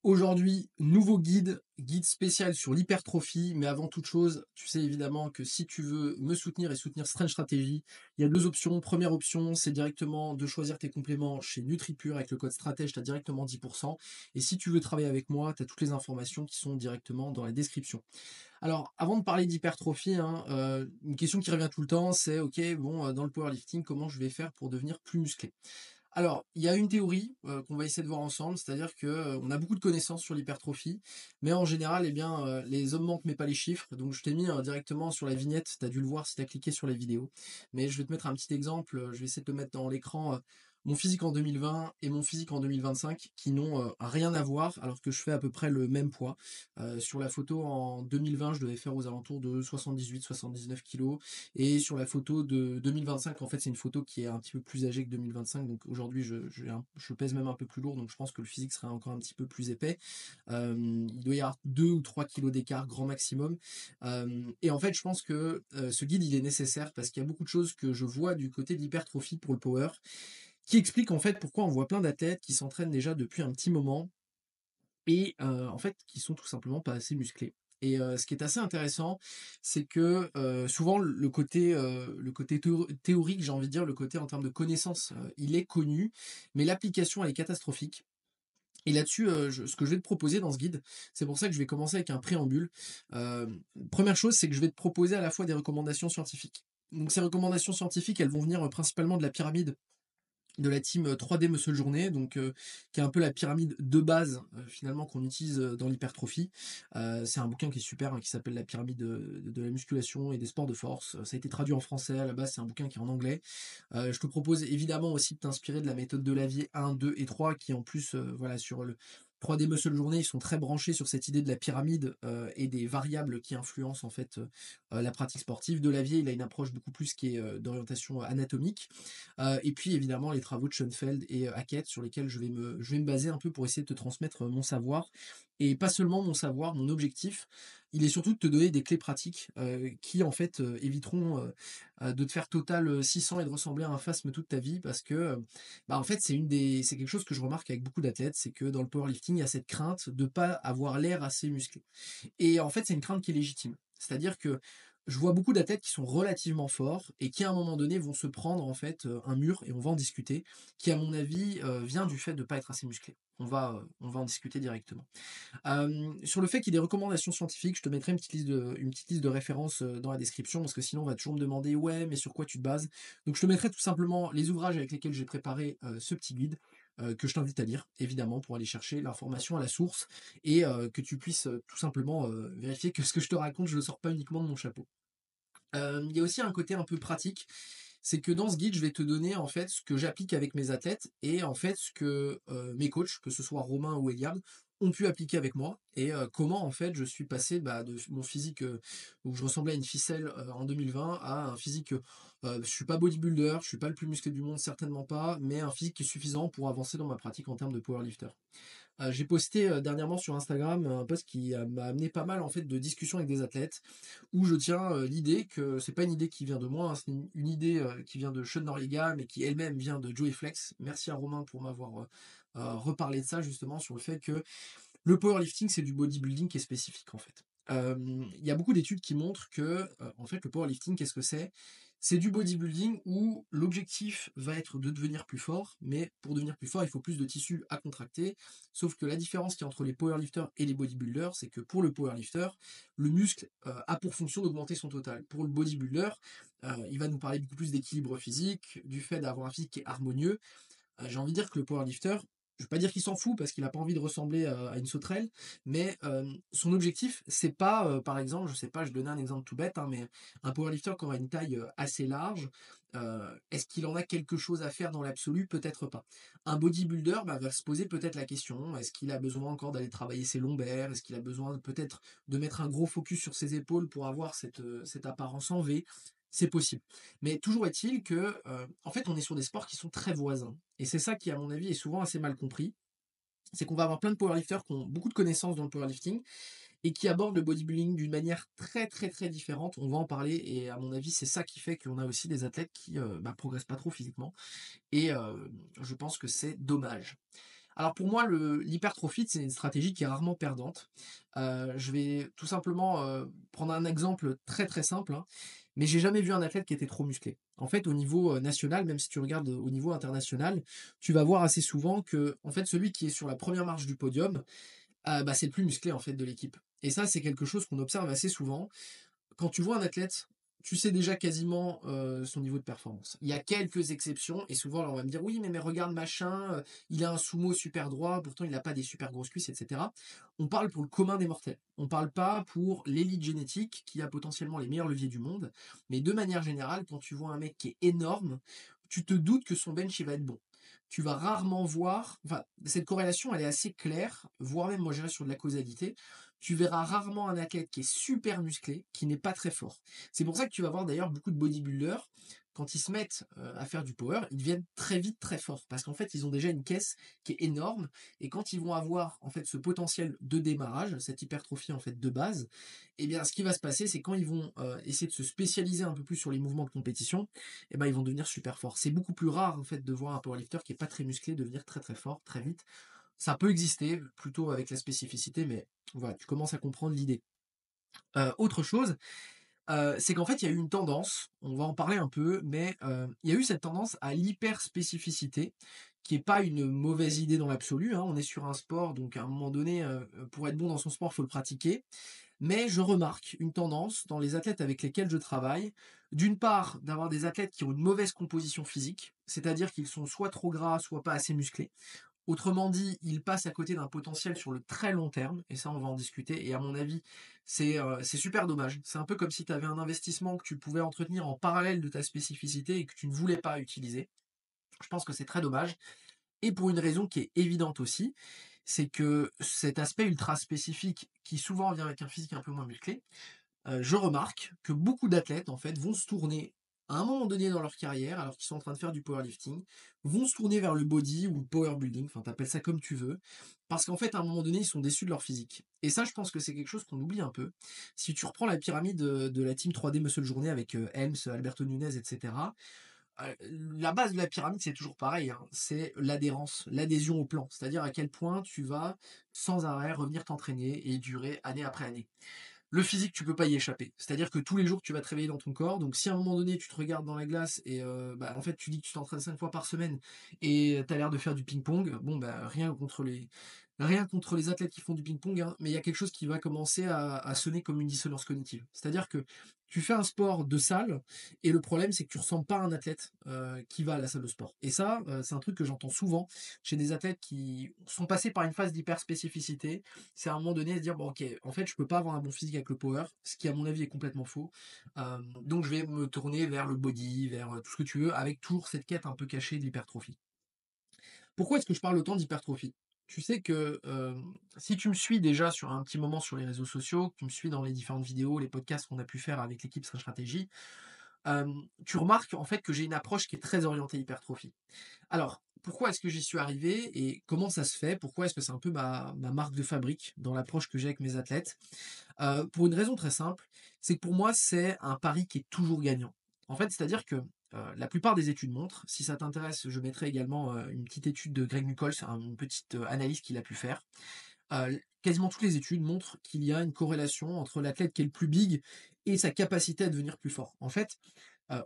Aujourd'hui, nouveau guide spécial sur l'hypertrophie, mais avant toute chose, tu sais évidemment que si tu veux me soutenir et soutenir Strange Strategy, il y a 2 options. Première option, c'est directement de choisir tes compléments chez NutriPure avec le code stratège, tu as directement 10. Et si tu veux travailler avec moi, tu as toutes les informations qui sont directement dans la description. Alors, avant de parler d'hypertrophie, hein, une question qui revient tout le temps, c'est: «OK, bon, dans le powerlifting, comment je vais faire pour devenir plus musclé?» Alors, il y a une théorie, qu'on va essayer de voir ensemble, c'est-à-dire que, on a beaucoup de connaissances sur l'hypertrophie, mais en général, eh bien, les hommes mentent mais pas les chiffres. Donc je t'ai mis, directement sur la vignette, tu as dû le voir si tu as cliqué sur les vidéos. Mais je vais te mettre un petit exemple, je vais essayer de te mettre dans l'écran, mon physique en 2020 et mon physique en 2025 qui n'ont, rien à voir alors que je fais à peu près le même poids. Sur la photo en 2020, je devais faire aux alentours de 78-79 kilos. Et sur la photo de 2025, en fait, c'est une photo qui est un petit peu plus âgée que 2025. Donc aujourd'hui, je pèse même un peu plus lourd, donc je pense que le physique serait encore un petit peu plus épais. Il doit y avoir 2 ou 3 kilos d'écart, grand maximum. Et en fait, je pense que ce guide, il est nécessaire parce qu'il y a beaucoup de choses que je vois du côté de l'hypertrophie pour le power, qui expliquent en fait pourquoi on voit plein d'athlètes qui s'entraînent déjà depuis un petit moment et en fait, qui sont tout simplement pas assez musclés. Et ce qui est assez intéressant, c'est que, souvent le côté théorique, j'ai envie de dire, le côté en termes de connaissances, il est connu, mais l'application, elle est catastrophique. Et là-dessus, ce que je vais te proposer dans ce guide, c'est pour ça que je vais commencer avec un préambule. 1 chose, c'est que je vais te proposer à la fois des recommandations scientifiques. Donc ces recommandations scientifiques, elles vont venir, principalement de la pyramide de la team 3D Muscle Journée, donc qui est un peu la pyramide de base, finalement, qu'on utilise, dans l'hypertrophie. C'est un bouquin qui est super, hein, qui s'appelle La pyramide, de la musculation et des sports de force. Ça a été traduit en français, à la base, c'est un bouquin qui est en anglais. Je te propose évidemment aussi de t'inspirer de la méthode de Lavier 1, 2 et 3 qui en plus, voilà, sur le 3D Muscle Journée, ils sont très branchés sur cette idée de la pyramide, et des variables qui influencent en fait, la pratique sportive. De Lavier, il a une approche beaucoup plus qui est, d'orientation anatomique. Et puis évidemment les travaux de Schoenfeld et Hackett sur lesquels je vais me baser un peu pour essayer de te transmettre mon savoir. Et pas seulement mon savoir, mon objectif, il est surtout de te donner des clés pratiques qui en fait éviteront de te faire total 600 et de ressembler à un phasme toute ta vie parce que bah, en fait c'est quelque chose que je remarque avec beaucoup d'athlètes, c'est que dans le powerlifting il y a cette crainte de pas avoir l'air assez musclé. Et en fait, c'est une crainte qui est légitime. C'est-à-dire que je vois beaucoup d'athlètes qui sont relativement forts et qui, à un moment donné, vont se prendre en fait un mur, et on va en discuter, qui, à mon avis, vient du fait de ne pas être assez musclé. On va en discuter directement. Sur le fait qu'il y ait des recommandations scientifiques, je te mettrai une petite liste de références dans la description, parce que sinon on va toujours me demander: «Ouais, mais sur quoi tu te bases?» Donc je te mettrai tout simplement les ouvrages avec lesquels j'ai préparé ce petit guide, que je t'invite à lire, évidemment, pour aller chercher l'information à la source et que tu puisses, tout simplement, vérifier que ce que je te raconte, je ne le sors pas uniquement de mon chapeau. Il y a aussi un côté un peu pratique, c'est que dans ce guide, je vais te donner en fait ce que j'applique avec mes athlètes et en fait ce que, mes coachs, que ce soit Romain ou Eliab, ont pu appliquer avec moi et comment en fait je suis passé, bah, de mon physique, où je ressemblais à une ficelle, en 2020 à un physique, je suis pas bodybuilder, je suis pas le plus musclé du monde, certainement pas, mais un physique qui est suffisant pour avancer dans ma pratique en termes de powerlifter. J'ai posté, dernièrement sur Instagram un post qui, m'a amené pas mal en fait de discussions avec des athlètes, où je tiens, l'idée que c'est pas une idée qui vient de moi, hein, c'est une idée, qui vient de Sean Noriega, mais qui elle-même vient de Joey Flex. Merci à Romain pour m'avoir, reparlé de ça justement, sur le fait que le powerlifting, c'est du bodybuilding qui est spécifique, en fait. Il y a beaucoup d'études qui montrent que, en fait, le powerlifting, qu'est-ce que c'est? C'est du bodybuilding où l'objectif va être de devenir plus fort, mais pour devenir plus fort, il faut plus de tissu à contracter. Sauf que la différence qu'il y a entre les powerlifters et les bodybuilders, c'est que pour le powerlifter, le muscle, a pour fonction d'augmenter son total. Pour le bodybuilder, il va nous parler beaucoup plus d'équilibre physique, du fait d'avoir un physique qui est harmonieux. J'ai envie de dire que le powerlifter, je ne veux pas dire qu'il s'en fout parce qu'il a pas envie de ressembler à une sauterelle, mais son objectif, c'est pas, par exemple, je sais pas, je donnais un exemple tout bête, hein, mais un powerlifter qui aura une taille, assez large, est-ce qu'il en a quelque chose à faire dans l'absolu? Peut-être pas. Un bodybuilder, bah, va se poser peut-être la question, est-ce qu'il a besoin encore d'aller travailler ses lombaires? Est-ce qu'il a besoin peut-être de mettre un gros focus sur ses épaules pour avoir cette apparence en V? C'est possible. Mais toujours est-il que, en fait, on est sur des sports qui sont très voisins. Et c'est ça qui, à mon avis, est souvent assez mal compris. C'est qu'on va avoir plein de powerlifters qui ont beaucoup de connaissances dans le powerlifting et qui abordent le bodybuilding d'une manière très très très différente. On va en parler et à mon avis, c'est ça qui fait qu'on a aussi des athlètes qui bah, progressent pas trop physiquement. Et je pense que c'est dommage. Alors pour moi, l'hypertrophie, c'est une stratégie qui est rarement perdante. Je vais tout simplement, prendre un exemple très, très simple, hein, mais j'ai jamais vu un athlète qui était trop musclé. En fait, au niveau, national, même si tu regardes, au niveau international, tu vas voir assez souvent que, en fait, celui qui est sur la première marche du podium, bah, c'est le plus musclé, en fait, de l'équipe et ça, c'est quelque chose qu'on observe assez souvent. Quand tu vois un athlète, tu sais déjà quasiment, son niveau de performance. Il y a quelques exceptions et souvent, on va me dire: «Oui, mais regarde machin, il a un sumo super droit, pourtant il a pas des super grosses cuisses» et cetera. On parle pour le commun des mortels. On parle pas pour l'élite génétique qui a potentiellement les meilleurs leviers du monde, mais de manière générale, quand tu vois un mec qui est énorme, tu te doutes que son bench, il va être bon. Tu vas rarement voir enfin, cette corrélation, elle est assez claire, voire même, moi, j'irais sur de la causalité. Tu verras rarement un athlète qui est super musclé, qui n'est pas très fort. C'est pour ça que tu vas voir d'ailleurs beaucoup de bodybuilders, quand ils se mettent à faire du power, ils deviennent très vite très forts parce qu'en fait ils ont déjà une caisse qui est énorme et quand ils vont avoir en fait ce potentiel de démarrage, cette hypertrophie en fait de base, eh bien ce qui va se passer c'est quand ils vont essayer de se spécialiser un peu plus sur les mouvements de compétition, eh ben ils vont devenir super forts. C'est beaucoup plus rare en fait de voir un powerlifter qui est pas très musclé devenir très très fort très vite. Ça peut exister plutôt avec la spécificité, mais voilà, tu commences à comprendre l'idée. Autre chose, c'est qu'en fait, il y a eu une tendance, on va en parler un peu, mais il y a eu cette tendance à l'hyperspécificité, qui est pas une mauvaise idée dans l'absolu, hein. On est sur un sport, donc à un moment donné, pour être bon dans son sport, il faut le pratiquer. Mais je remarque une tendance dans les athlètes avec lesquels je travaille, d'une part, d'avoir des athlètes qui ont une mauvaise composition physique, c'est-à-dire qu'ils sont soit trop gras, soit pas assez musclés. Autrement dit, il passe à côté d'un potentiel sur le très long terme, et ça on va en discuter, et à mon avis, c'est super dommage. C'est un peu comme si tu avais un investissement que tu pouvais entretenir en parallèle de ta spécificité et que tu ne voulais pas utiliser. Je pense que c'est très dommage, et pour une raison qui est évidente aussi, c'est que cet aspect ultra spécifique, qui souvent vient avec un physique un peu moins musclé, je remarque que beaucoup d'athlètes, en fait, vont se tourner à un moment donné dans leur carrière, alors qu'ils sont en train de faire du powerlifting, vont se tourner vers le body ou le power building, enfin t'appelles ça comme tu veux, parce qu'en fait, à un moment donné, ils sont déçus de leur physique. Et ça, je pense que c'est quelque chose qu'on oublie un peu. Si tu reprends la pyramide de la team 3D Muscle Journée avec Helms, Alberto Nunez, etc., la base de la pyramide, c'est toujours pareil, hein, c'est l'adhérence, l'adhésion au plan, c'est-à-dire à quel point tu vas sans arrêt revenir t'entraîner et durer année après année. Le physique, tu peux pas y échapper. C'est-à-dire que tous les jours, tu vas te réveiller dans ton corps. Donc, si à un moment donné, tu te regardes dans la glace et bah, en fait, tu dis que tu t'entraînes 5 fois par semaine et tu as l'air de faire du ping-pong, bon, bah, rien contre les athlètes qui font du ping-pong, hein, mais il y a quelque chose qui va commencer à sonner comme une dissonance cognitive. C'est-à-dire que tu fais un sport de salle et le problème, c'est que tu ressembles pas à un athlète qui va à la salle de sport. Et ça, c'est un truc que j'entends souvent chez des athlètes qui sont passés par une phase d'hyperspécificité. C'est à un moment donné de dire, bon, ok, en fait, je peux pas avoir un bon physique avec le power, ce qui, à mon avis, est complètement faux. Donc, je vais me tourner vers le body, vers tout ce que tu veux, avec toujours cette quête un peu cachée de l'hypertrophie. Pourquoi est-ce que je parle autant d'hypertrophie? Tu sais que si tu me suis déjà sur un petit moment sur les réseaux sociaux, que tu me suis dans les différentes vidéos, les podcasts qu'on a pu faire avec l'équipe Stretch Stratégie, tu remarques en fait que j'ai une approche qui est très orientée hypertrophie. Alors, pourquoi est-ce que j'y suis arrivé et comment ça se fait? Pourquoi est-ce que c'est un peu ma marque de fabrique dans l'approche que j'ai avec mes athlètes? Pour une raison très simple, c'est que pour moi, c'est un pari qui est toujours gagnant. En fait, c'est-à-dire que, la plupart des études montrent, si ça t'intéresse, je mettrai également, une petite étude de Greg Nuckols, une petite, analyse qu'il a pu faire. Quasiment toutes les études montrent qu'il y a une corrélation entre l'athlète qui est le plus big et sa capacité à devenir plus fort. En fait,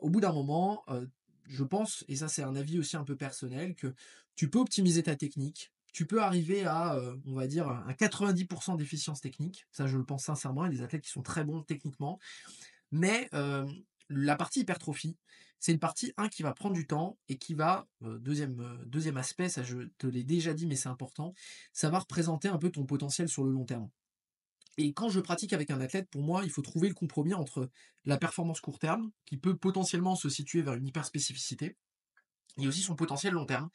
au bout d'un moment, je pense, et ça c'est un avis aussi un peu personnel, que tu peux optimiser ta technique, tu peux arriver à, on va dire, un 90% d'efficience technique. Ça, je le pense sincèrement. Il y a des athlètes qui sont très bons techniquement. Mais la partie hypertrophie, c'est une partie, un, qui va prendre du temps et qui va, deuxième aspect, ça je te l'ai déjà dit, mais c'est important, ça va représenter un peu ton potentiel sur le long terme. Et quand je pratique avec un athlète, pour moi, il faut trouver le compromis entre la performance court terme, qui peut potentiellement se situer vers une hyperspécificité, et aussi son potentiel long terme,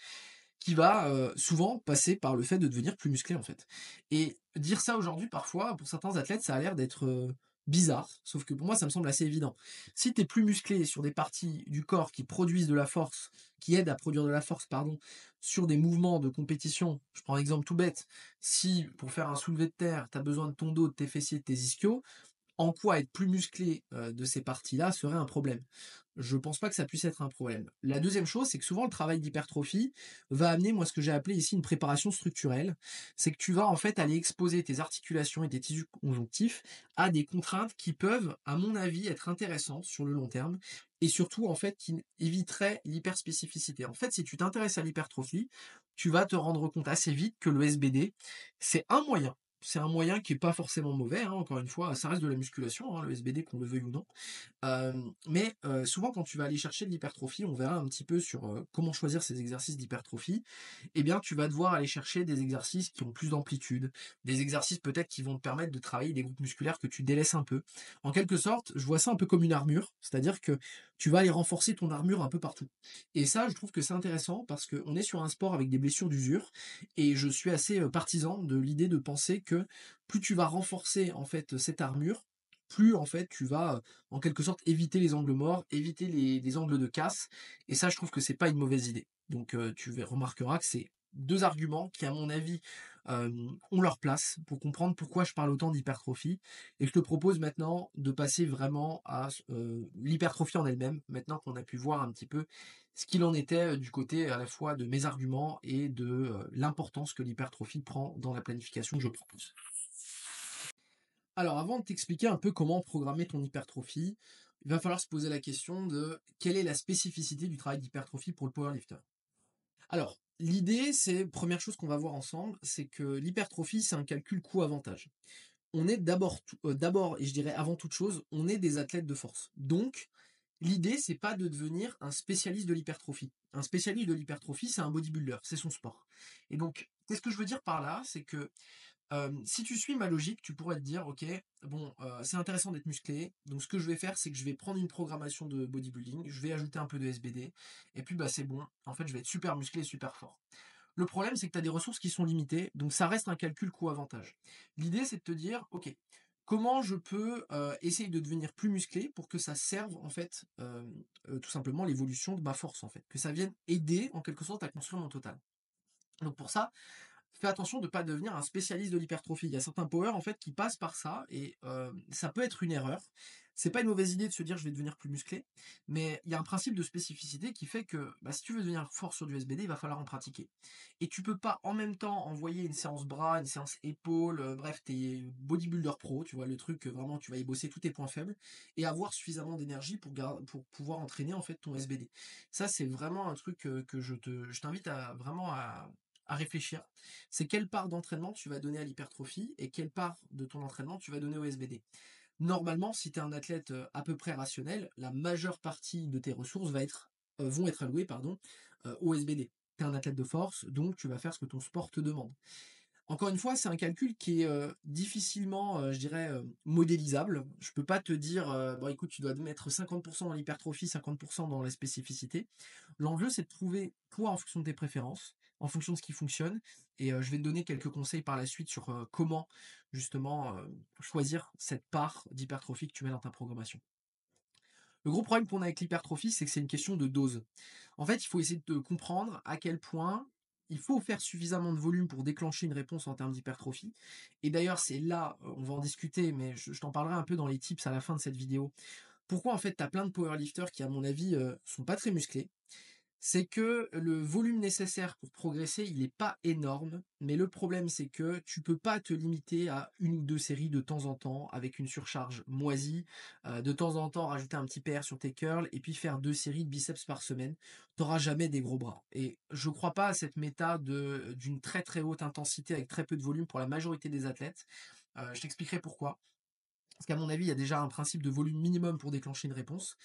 qui va souvent passer par le fait de devenir plus musclé en fait. Et dire ça aujourd'hui, parfois, pour certains athlètes, ça a l'air d'être bizarre, sauf que pour moi, ça me semble assez évident. Si tu es plus musclé sur des parties du corps qui produisent de la force, qui aident à produire de la force, pardon, sur des mouvements de compétition, je prends un exemple tout bête, si pour faire un soulevé de terre, tu as besoin de ton dos, de tes fessiers, de tes ischios, En quoi être plus musclé, de ces parties-là serait un problème? Je pense pas que ça puisse être un problème. La deuxième chose, c'est que souvent le travail d'hypertrophie va amener, moi, ce que j'ai appelé ici une préparation structurelle. C'est que tu vas, en fait, aller exposer tes articulations et tes tissus conjonctifs à des contraintes qui peuvent, à mon avis, être intéressantes sur le long terme et surtout, en fait, qui éviteraient l'hyperspécificité. En fait, si tu t'intéresses à l'hypertrophie, tu vas te rendre compte assez vite que le SBD, c'est un moyen. C'est un moyen qui est pas forcément mauvais, hein, encore une fois, ça reste de la musculation, hein, le SBD, qu'on le veuille ou non. Mais souvent quand tu vas aller chercher de l'hypertrophie, on verra un petit peu sur, comment choisir ces exercices d'hypertrophie. Eh bien, tu vas devoir aller chercher des exercices qui ont plus d'amplitude, des exercices peut-être qui vont te permettre de travailler des groupes musculaires que tu délaisses un peu. En quelque sorte, je vois ça un peu comme une armure, c'est-à-dire que tu vas aller renforcer ton armure un peu partout. Et ça, je trouve que c'est intéressant parce qu'on est sur un sport avec des blessures d'usure et je suis assez, partisan de l'idée de penser que plus tu vas renforcer, en fait, cette armure, plus, en fait, tu vas, en quelque sorte, éviter les angles morts, éviter les angles de casse et ça, je trouve que c'est pas une mauvaise idée. Donc remarqueras que c'est 2 arguments qui, à mon avis, ont leur place pour comprendre pourquoi je parle autant d'hypertrophie et je te propose maintenant de passer vraiment à l'hypertrophie en elle-même, maintenant qu'on a pu voir un petit peu ce qu'il en était, du côté à la fois de mes arguments et de, l'importance que l'hypertrophie prend dans la planification que je propose. Alors avant de t'expliquer un peu comment programmer ton hypertrophie, il va falloir se poser la question de quelle est la spécificité du travail d'hypertrophie pour le powerlifter? Alors, l'idée, c'est première chose qu'on va voir ensemble, c'est que l'hypertrophie, c'est un calcul coût-avantage. On est d'abord et je dirais avant toute chose, on est des athlètes de force. Donc, l'idée, c'est pas de devenir un spécialiste de l'hypertrophie. Un spécialiste de l'hypertrophie, c'est un bodybuilder, c'est son sport. Et donc, qu'est-ce que je veux dire par là? C'est que si tu suis ma logique, tu pourrais te dire: «OK, bon, c'est intéressant d'être musclé, donc ce que je vais faire, c'est que je vais prendre une programmation de bodybuilding, je vais ajouter un peu de SBD et puis, bah, c'est bon, en fait, je vais être super musclé et super fort». Le problème, c'est que tu as des ressources qui sont limitées, donc ça reste un calcul coût-avantage. L'idée, c'est de te dire: «OK, comment je peux, essayer de devenir plus musclé pour que ça serve, en fait, tout simplement l'évolution de ma force, en fait, que ça vienne aider, en quelque sorte, à construire mon total». Donc pour ça, fais attention de ne pas devenir un spécialiste de l'hypertrophie. Il y a certains powers en fait qui passent par ça et ça peut être une erreur. C'est pas une mauvaise idée de se dire je vais devenir plus musclé, mais il y a un principe de spécificité qui fait que bah, si tu veux devenir fort sur du SBD, il va falloir en pratiquer. Et tu peux pas en même temps envoyer une séance bras, une séance épaules, bref, t'es bodybuilder pro, tu vois, le truc que vraiment tu vas y bosser tous tes points faibles et avoir suffisamment d'énergie pour pouvoir entraîner en fait ton SBD. Ça, c'est vraiment un truc que je t'invite à vraiment à réfléchir, c'est quelle part d'entraînement tu vas donner à l'hypertrophie et quelle part de ton entraînement tu vas donner au SBD. Normalement, si tu es un athlète à peu près rationnel, la majeure partie de tes ressources vont être allouées au SBD. Tu es un athlète de force, donc tu vas faire ce que ton sport te demande. Encore une fois, c'est un calcul qui est difficilement, je dirais, modélisable. Je peux pas te dire, bon écoute, tu dois mettre 50% dans l'hypertrophie, 50% dans la spécificité. L'enjeu, c'est de trouver, toi, en fonction de tes préférences, en fonction de ce qui fonctionne, et je vais te donner quelques conseils par la suite sur comment justement choisir cette part d'hypertrophie que tu mets dans ta programmation. Le gros problème qu'on a avec l'hypertrophie, c'est que c'est une question de dose. En fait, il faut essayer de comprendre à quel point il faut faire suffisamment de volume pour déclencher une réponse en termes d'hypertrophie. Et d'ailleurs, c'est là, on va en discuter, mais je t'en parlerai un peu dans les tips à la fin de cette vidéo. Pourquoi en fait, tu as plein de powerlifters qui, à mon avis, sont pas très musclés, c'est que le volume nécessaire pour progresser, il est pas énorme, mais le problème, c'est que tu peux pas te limiter à une ou 2 séries de temps en temps avec une surcharge moisie, de temps en temps rajouter un petit PR sur tes curls et puis faire 2 séries de biceps par semaine. Tu auras jamais des gros bras et je crois pas à cette méta de d'une très, très haute intensité avec très peu de volume pour la majorité des athlètes. Je t'expliquerai pourquoi. Parce qu'à mon avis, il y a déjà un principe de volume minimum pour déclencher une réponse.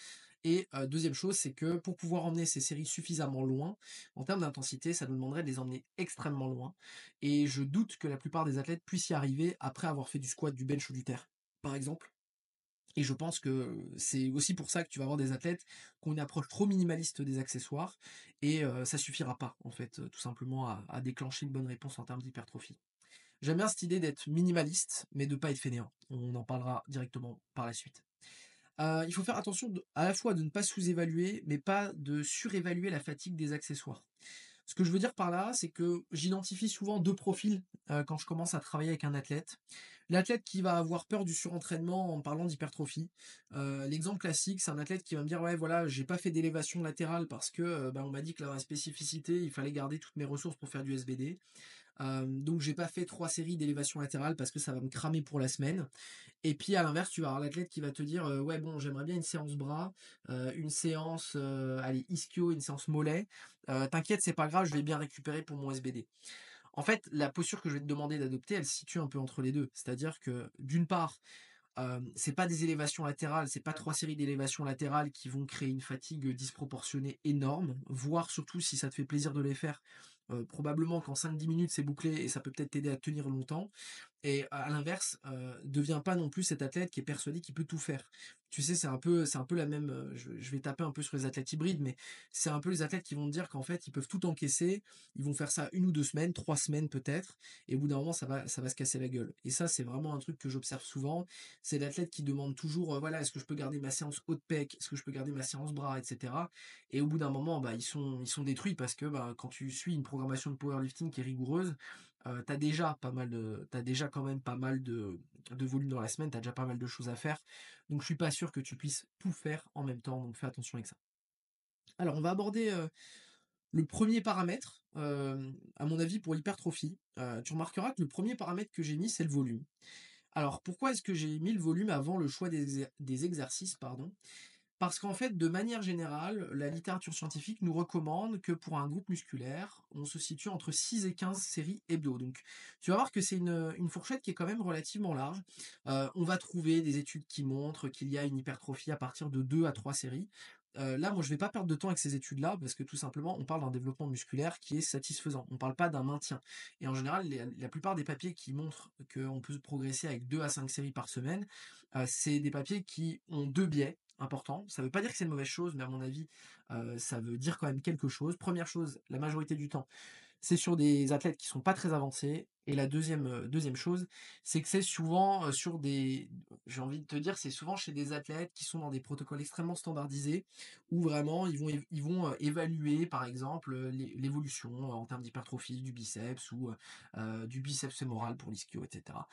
Et 2e chose, c'est que pour pouvoir emmener ces séries suffisamment loin, en termes d'intensité, ça nous demanderait de les emmener extrêmement loin. Et je doute que la plupart des athlètes puissent y arriver après avoir fait du squat, du bench ou du terre, par exemple. Et je pense que c'est aussi pour ça que tu vas avoir des athlètes qui ont une approche trop minimaliste des accessoires et ça suffira pas, en fait, tout simplement à déclencher une bonne réponse en termes d'hypertrophie. J'aime bien cette idée d'être minimaliste, mais de pas être fainéant. On en parlera directement par la suite. Il faut faire attention à la fois de ne pas sous-évaluer, mais pas de surévaluer la fatigue des accessoires. Ce que je veux dire par là, c'est que j'identifie souvent 2 profils, quand je commence à travailler avec un athlète. L'athlète qui va avoir peur du surentraînement en parlant d'hypertrophie. L'exemple classique, c'est un athlète qui va me dire: «Ouais, voilà, j'ai pas fait d'élévation latérale parce que, bah, on m'a dit que dans la spécificité, il fallait garder toutes mes ressources pour faire du SBD. Donc j'ai pas fait 3 séries d'élévation latérale parce que ça va me cramer pour la semaine». Et puis à l'inverse, tu vas avoir l'athlète qui va te dire, «Ouais bon, j'aimerais bien une séance bras, une séance, allez ischio, une séance mollet. T'inquiète, c'est pas grave, je vais bien récupérer pour mon SBD». En fait, la posture que je vais te demander d'adopter, elle se situe un peu entre les 2. C'est-à-dire que d'une part, c'est pas des élévations latérales, c'est pas 3 séries d'élévations latérales qui vont créer une fatigue disproportionnée énorme, voire surtout si ça te fait plaisir de les faire, probablement qu'en 5-10 minutes c'est bouclé et ça peut peut-être t'aider à tenir longtemps. Et à l'inverse, deviens pas non plus cet athlète qui est persuadé qu'il peut tout faire. Tu sais, c'est un peu la même, je vais taper un peu sur les athlètes hybrides, mais c'est un peu les athlètes qui vont te dire qu'en fait, ils peuvent tout encaisser, ils vont faire ça 1 ou 2 semaines, 3 semaines peut-être, et au bout d'un moment, ça va se casser la gueule. Et ça, c'est vraiment un truc que j'observe souvent. C'est l'athlète qui demande toujours, voilà: «Est-ce que je peux garder ma séance haut de pec? Est-ce que je peux garder ma séance bras?» et cetera. Et au bout d'un moment, bah, ils sont détruits parce que, bah, quand tu suis une programmation de powerlifting qui est rigoureuse, tu déjà quand même pas mal de volume dans la semaine, tu as déjà pas mal de choses à faire. Donc je suis pas sûr que tu puisses tout faire en même temps, donc fais attention avec ça. Alors on va aborder, le premier paramètre, à mon avis pour l'hypertrophie. Tu remarqueras que le premier paramètre que j'ai mis, c'est le volume. Alors pourquoi est-ce que j'ai mis le volume avant le choix des exercices, pardon? Parce qu'en fait, de manière générale, la littérature scientifique nous recommande que pour un groupe musculaire, on se situe entre 6 et 15 séries hebdo. Donc, tu vas voir que c'est une fourchette qui est quand même relativement large. On va trouver des études qui montrent qu'il y a une hypertrophie à partir de 2 à 3 séries. Là, moi, je vais pas perdre de temps avec ces études-là parce que tout simplement, on parle d'un développement musculaire qui est satisfaisant. On parle pas d'un maintien. Et en général, la plupart des papiers qui montrent qu'on peut progresser avec 2 à 5 séries par semaine, c'est des papiers qui ont 2 biais importants. Ça veut pas dire que c'est une mauvaise chose, mais à mon avis, ça veut dire quand même quelque chose. Première chose, la majorité du temps, c'est sur des athlètes qui sont pas très avancés. Et la deuxième chose, c'est que c'est souvent, sur des j'ai envie de te dire, c'est souvent chez des athlètes qui sont dans des protocoles extrêmement standardisés, où vraiment évaluer par exemple, l'évolution, en termes d'hypertrophie du biceps ou, du biceps fémoral pour l'ischio et cetera.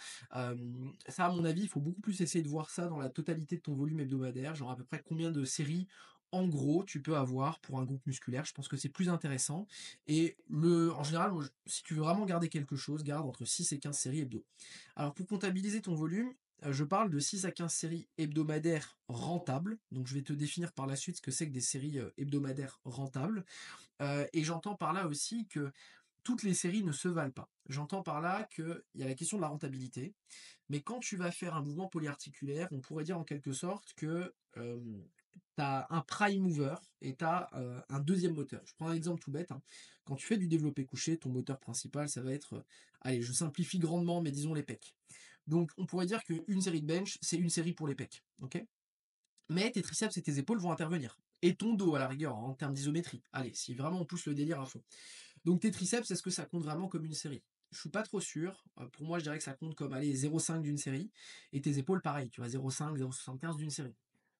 Ça à mon avis, il faut beaucoup plus essayer de voir ça dans la totalité de ton volume hebdomadaire, genre à peu près combien de séries, en gros, tu peux avoir pour un groupe musculaire. Je pense que c'est plus intéressant. Et en général, moi, si tu veux vraiment garder quelque chose, garde entre 6 et 15 séries hebdo. Alors pour comptabiliser ton volume, je parle de 6 à 15 séries hebdomadaires rentables. Donc je vais te définir par la suite ce que c'est que des séries hebdomadaires rentables. Et j'entends par là aussi que toutes les séries ne se valent pas. J'entends par là qu'il y a la question de la rentabilité. Mais quand tu vas faire un mouvement polyarticulaire, on pourrait dire en quelque sorte que tu as un prime mover et tu as un deuxième moteur. Je prends un exemple tout bête, hein. Quand tu fais du développé couché, ton moteur principal, ça va être, allez, je simplifie grandement, mais disons les pecs. Donc on pourrait dire qu'une série de bench, c'est une série pour les pecs. Ok. Mais tes triceps et tes épaules vont intervenir. Et ton dos, à la rigueur, en termes d'isométrie. Allez, si vraiment on pousse le délire à fond. Donc tes triceps, est-ce que ça compte vraiment comme une série? Je suis pas trop sûr. Pour moi, je dirais que ça compte comme, allez, 0,5 d'une série. Et tes épaules, pareil, tu vois, 0,5, 0,75 d'une série.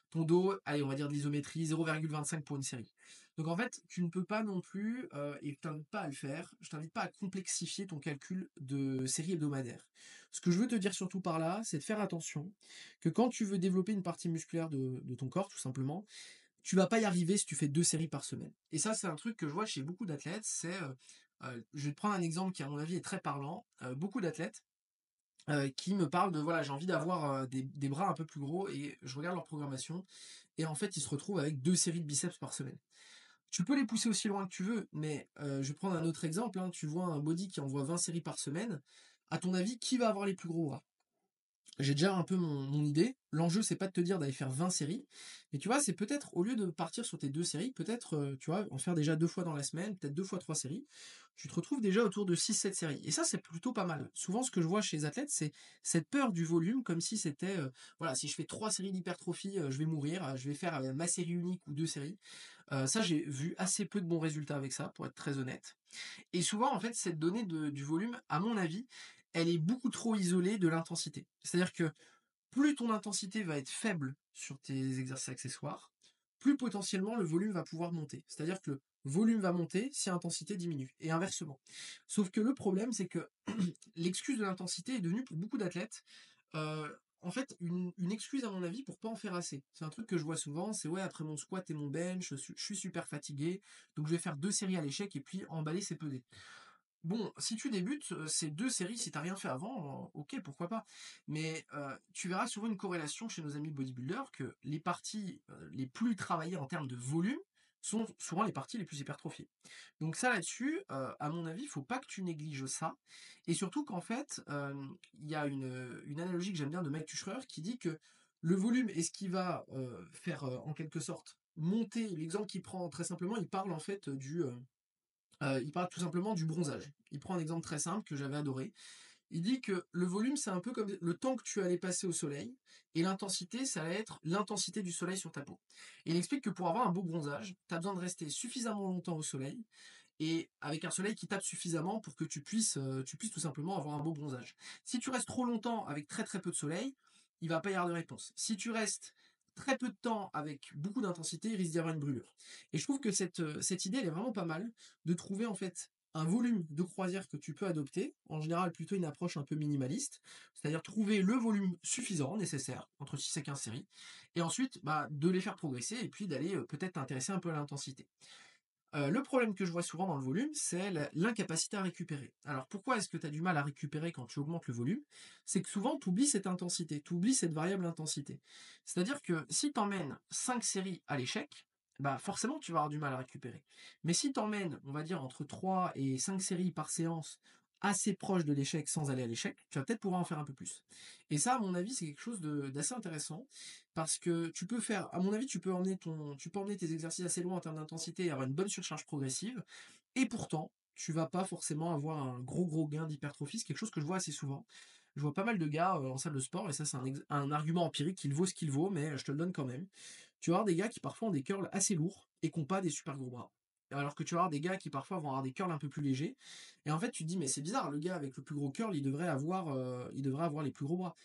Ton dos, allez, on va dire de l'isométrie, 0,25 pour une série. Donc en fait, tu ne peux pas non plus, et je t'invite pas à le faire, je t'invite pas à complexifier ton calcul de série hebdomadaire. Ce que je veux te dire surtout par là, c'est de faire attention que quand tu veux développer une partie musculaire de ton corps, tout simplement, tu vas pas y arriver si tu fais 2 séries par semaine. Et ça, c'est un truc que je vois chez beaucoup d'athlètes, je vais te prendre un exemple qui à mon avis est très parlant. Beaucoup d'athlètes, qui me parlent de voilà, j'ai envie d'avoir, des bras un peu plus gros et je regarde leur programmation et en fait, ils se retrouvent avec 2 séries de biceps par semaine. Tu peux les pousser aussi loin que tu veux, mais, je vais prendre un autre exemple, hein. Tu vois un body qui envoie 20 séries par semaine. À ton avis, qui va avoir les plus gros bras? J'ai déjà un peu mon idée. L'enjeu, c'est pas de te dire d'aller faire 20 séries, mais tu vois, c'est peut-être au lieu de partir sur tes 2 séries, peut-être, tu vois, en faire déjà 2 fois dans la semaine, peut-être 2 fois 3 séries. Tu te retrouves déjà autour de 6-7 séries et ça, c'est plutôt pas mal. Souvent, ce que je vois chez les athlètes, c'est cette peur du volume comme si c'était, voilà, si je fais 3 séries d'hypertrophie, je vais mourir, je vais faire, ma série unique ou 2 séries. Ça, j'ai vu assez peu de bons résultats avec ça, pour être très honnête. Et souvent, en fait, cette donnée du volume, à mon avis, elle est beaucoup trop isolée de l'intensité. C'est-à-dire que plus ton intensité va être faible sur tes exercices accessoires, plus potentiellement le volume va pouvoir monter. C'est-à-dire que volume va monter si intensité diminue, et inversement. Sauf que le problème, c'est que l'excuse de l'intensité est devenue pour beaucoup d'athlètes, en fait, une excuse à mon avis pour pas en faire assez. C'est un truc que je vois souvent, c'est ouais, après mon squat et mon bench, je suis super fatigué, donc je vais faire 2 séries à l'échec et puis emballer c'est pesé. Bon, si tu débutes, ces 2 séries, si tu as rien fait avant, OK, pourquoi pas. Mais, tu verras souvent une corrélation chez nos amis bodybuilders que les parties, les plus travaillées en termes de volume sont souvent les parties les plus hypertrophiées. Donc ça là-dessus, à mon avis, il faut pas que tu négliges ça, et surtout qu'en fait, il y a une analogie que j'aime bien de Mike Tuchscherer qui dit que le volume est ce qui va, faire, en quelque sorte monter l'exemple qu'il prend très simplement, il parle en fait, il parle tout simplement du bronzage. Il prend un exemple très simple que j'avais adoré. Il dit que le volume, c'est un peu comme le temps que tu allais passer au soleil, et l'intensité, ça va être l'intensité du soleil sur ta peau. Et il explique que pour avoir un beau bronzage, tu as besoin de rester suffisamment longtemps au soleil, et avec un soleil qui tape suffisamment pour que tu puisses tout simplement avoir un beau bronzage. Si tu restes trop longtemps avec très très peu de soleil, il va pas y avoir de réponse. Si tu restes très peu de temps avec beaucoup d'intensité, il risque d'y avoir une brûlure. Et je trouve que cette idée, elle est vraiment pas mal, de trouver en fait un volume de croisière que tu peux adopter, en général plutôt une approche un peu minimaliste, c'est-à-dire trouver le volume suffisant, nécessaire, entre 6 et 15 séries, et ensuite de les faire progresser, et puis d'aller peut-être t'intéresser un peu à l'intensité. Le problème que je vois souvent dans le volume, c'est l'incapacité à récupérer. Alors pourquoi est-ce que tu as du mal à récupérer quand tu augmentes le volume? C'est que souvent tu oublies cette intensité, tu oublies cette variable intensité. C'est-à-dire que si tu emmènes 5 séries à l'échec, bah forcément tu vas avoir du mal à récupérer. Mais si tu emmènes, on va dire, entre 3 et 5 séries par séance assez proche de l'échec sans aller à l'échec, tu vas peut-être pouvoir en faire un peu plus. Et ça, à mon avis, c'est quelque chose d'assez intéressant, parce que tu peux faire, à mon avis, tu peux emmener tes exercices assez loin en termes d'intensité et avoir une bonne surcharge progressive, et pourtant, tu vas pas forcément avoir un gros gain d'hypertrophie. C'est quelque chose que je vois assez souvent. Je vois pas mal de gars en salle de sport, et ça, c'est un argument empirique, qu'il vaut ce qu'il vaut, mais je te le donne quand même. Tu vas avoir des gars qui parfois ont des curls assez lourds et qui n'ont pas des super gros bras. Alors que tu vas avoir des gars qui parfois vont avoir des curls un peu plus légers. Et en fait, tu te dis, mais c'est bizarre, le gars avec le plus gros curl, il devrait avoir les plus gros bras.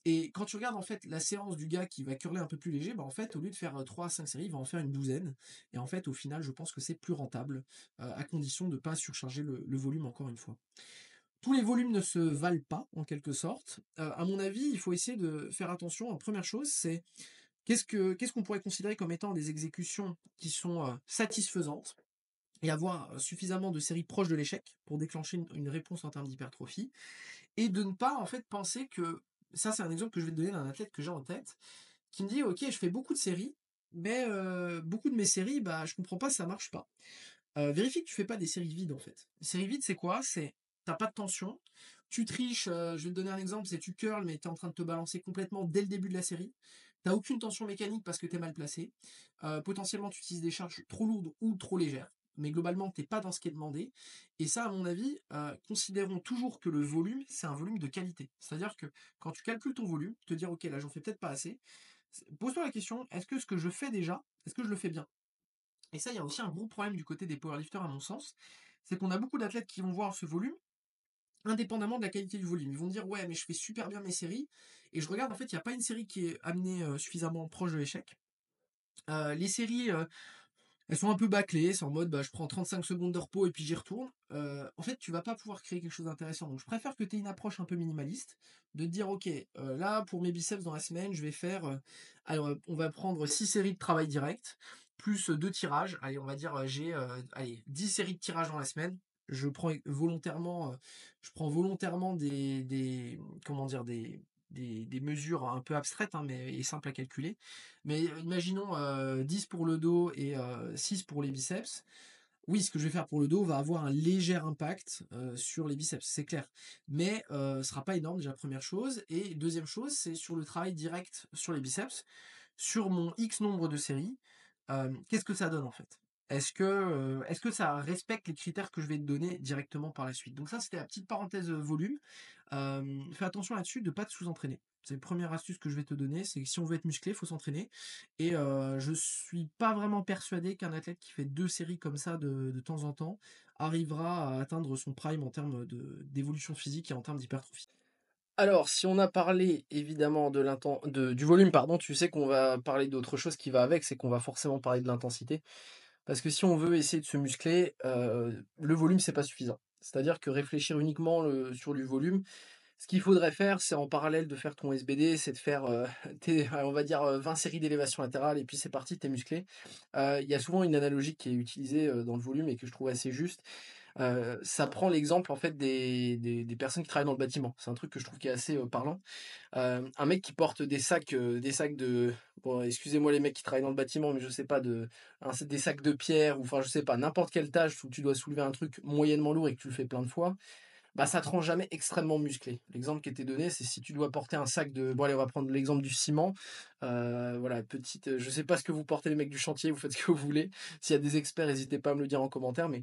Et quand tu regardes en fait la séance du gars qui va curler un peu plus léger, bah en fait, au lieu de faire 3 à 5 séries, il va en faire une douzaine. Et en fait, au final, je pense que c'est plus rentable, à condition de ne pas surcharger le volume encore une fois. Tous les volumes ne se valent pas, en quelque sorte. À mon avis, il faut essayer de faire attention. Première chose, c'est qu'est-ce qu'on pourrait considérer comme étant des exécutions qui sont satisfaisantes, et avoir suffisamment de séries proches de l'échec pour déclencher une réponse en termes d'hypertrophie, et de ne pas en fait penser que, ça c'est un exemple que je vais te donner d'un athlète que j'ai en tête, qui me dit: «OK, je fais beaucoup de séries, mais beaucoup de mes séries, bah, je comprends pas, ça marche pas». Vérifie que tu fais pas des séries vides, en fait. Les séries vides, c'est quoi? C'est t'as pas de tension, tu triches, je vais te donner un exemple, c'est tu curls, mais tu es en train de te balancer complètement dès le début de la série. T'as aucune tension mécanique parce que tu es mal placé. Potentiellement, tu utilises des charges trop lourdes ou trop légères, mais globalement, tu pas dans ce qui est demandé, et ça, à mon avis, considérons toujours que le volume, c'est un volume de qualité. C'est-à-dire que quand tu calcules ton volume, te dire: «OK, là, j'en fais peut-être pas assez», pose-toi la question: «Est-ce que ce que je fais déjà, est-ce que je le fais bien?» Et ça, il y a aussi un gros problème du côté des powerlifters, à mon sens, c'est qu'on a beaucoup d'athlètes qui vont voir ce volume, indépendamment de la qualité du volume. Ils vont dire: «Ouais, mais je fais super bien mes séries», et je regarde, en fait, il y a pas une série qui est amenée, suffisamment proche de l'échec. Les séries, elles sont un peu bâclées, c'est en mode, bah, je prends 35 secondes de repos et puis j'y retourne. En fait, tu vas pas pouvoir créer quelque chose d'intéressant. Donc je préfère que tu aies une approche un peu minimaliste, de te dire: «OK, là, pour mes biceps dans la semaine, je vais faire, allez, on va prendre 6 séries de travail direct, plus, 2 tirages». Allez, on va dire, j'ai, allez, 10 séries de tirages dans la semaine. Je prends volontairement des comment dire? Des mesures un peu abstraites, hein, mais et simples à calculer. Mais imaginons 10 pour le dos et 6 pour les biceps. Oui, ce que je vais faire pour le dos va avoir un léger impact sur les biceps, c'est clair. Mais ce sera pas énorme déjà, première chose. Et deuxième chose, c'est sur le travail direct sur les biceps, sur mon X nombre de séries, qu'est-ce que ça donne en fait? Est-ce que ça respecte les critères que je vais te donner directement par la suite? Donc ça, c'était la petite parenthèse volume. Fais attention là-dessus de pas te sous-entraîner. C'est la première astuce que je vais te donner, c'est que si on veut être musclé, il faut s'entraîner. Et je suis pas vraiment persuadé qu'un athlète qui fait 2 séries comme ça de temps en temps arrivera à atteindre son prime en termes d'évolution physique et en termes d'hypertrophie. Alors, si on a parlé évidemment du volume, pardon, tu sais qu'on va parler d'autre chose qui va avec, c'est qu'on va forcément parler de l'intensité. Parce que si on veut essayer de se muscler, le volume, c'est pas suffisant. C'est-à-dire que réfléchir uniquement sur du volume, ce qu'il faudrait faire, c'est en parallèle de faire ton SBD, c'est de faire, on va dire, 20 séries d'élévation latérale et puis c'est parti, tu es musclé. Il y a souvent une analogie qui est utilisée, dans le volume et que je trouve assez juste. Ça prend l'exemple en fait des personnes qui travaillent dans le bâtiment. C'est un truc que je trouve qui est assez, parlant. Un mec qui porte des sacs de bon, excusez-moi les mecs qui travaillent dans le bâtiment, mais je sais pas des sacs de pierre ou enfin je sais pas, n'importe quelle tâche où tu dois soulever un truc moyennement lourd et que tu le fais plein de fois, bah, ça te rend jamais extrêmement musclé. L'exemple qui était donné, c'est si tu dois porter un sac de bon allez, on va prendre l'exemple du ciment. Voilà, je sais pas ce que vous portez les mecs du chantier, vous faites ce que vous voulez. S'il y a des experts, n'hésitez pas à me le dire en commentaire, mais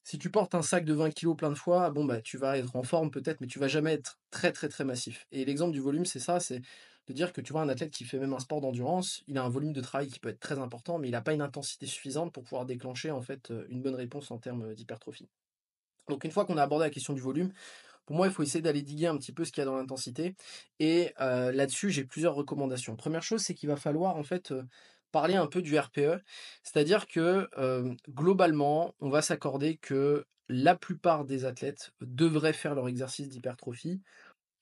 si tu portes un sac de 20 kilos plein de fois, bon bah tu vas être en forme peut-être, mais tu vas jamais être très très très massif. Et l'exemple du volume, c'est ça, c'est de dire que tu vois un athlète qui fait même un sport d'endurance, il a un volume de travail qui peut être très important, mais il n'a pas une intensité suffisante pour pouvoir déclencher en fait une bonne réponse en termes d'hypertrophie. Donc une fois qu'on a abordé la question du volume, pour moi il faut essayer d'aller diguer un petit peu ce qu'il y a dans l'intensité. Et là-dessus j'ai plusieurs recommandations. Première chose, c'est qu'il va falloir en fait parler un peu du RPE, c'est-à-dire que globalement on va s'accorder que la plupart des athlètes devraient faire leur exercice d'hypertrophie.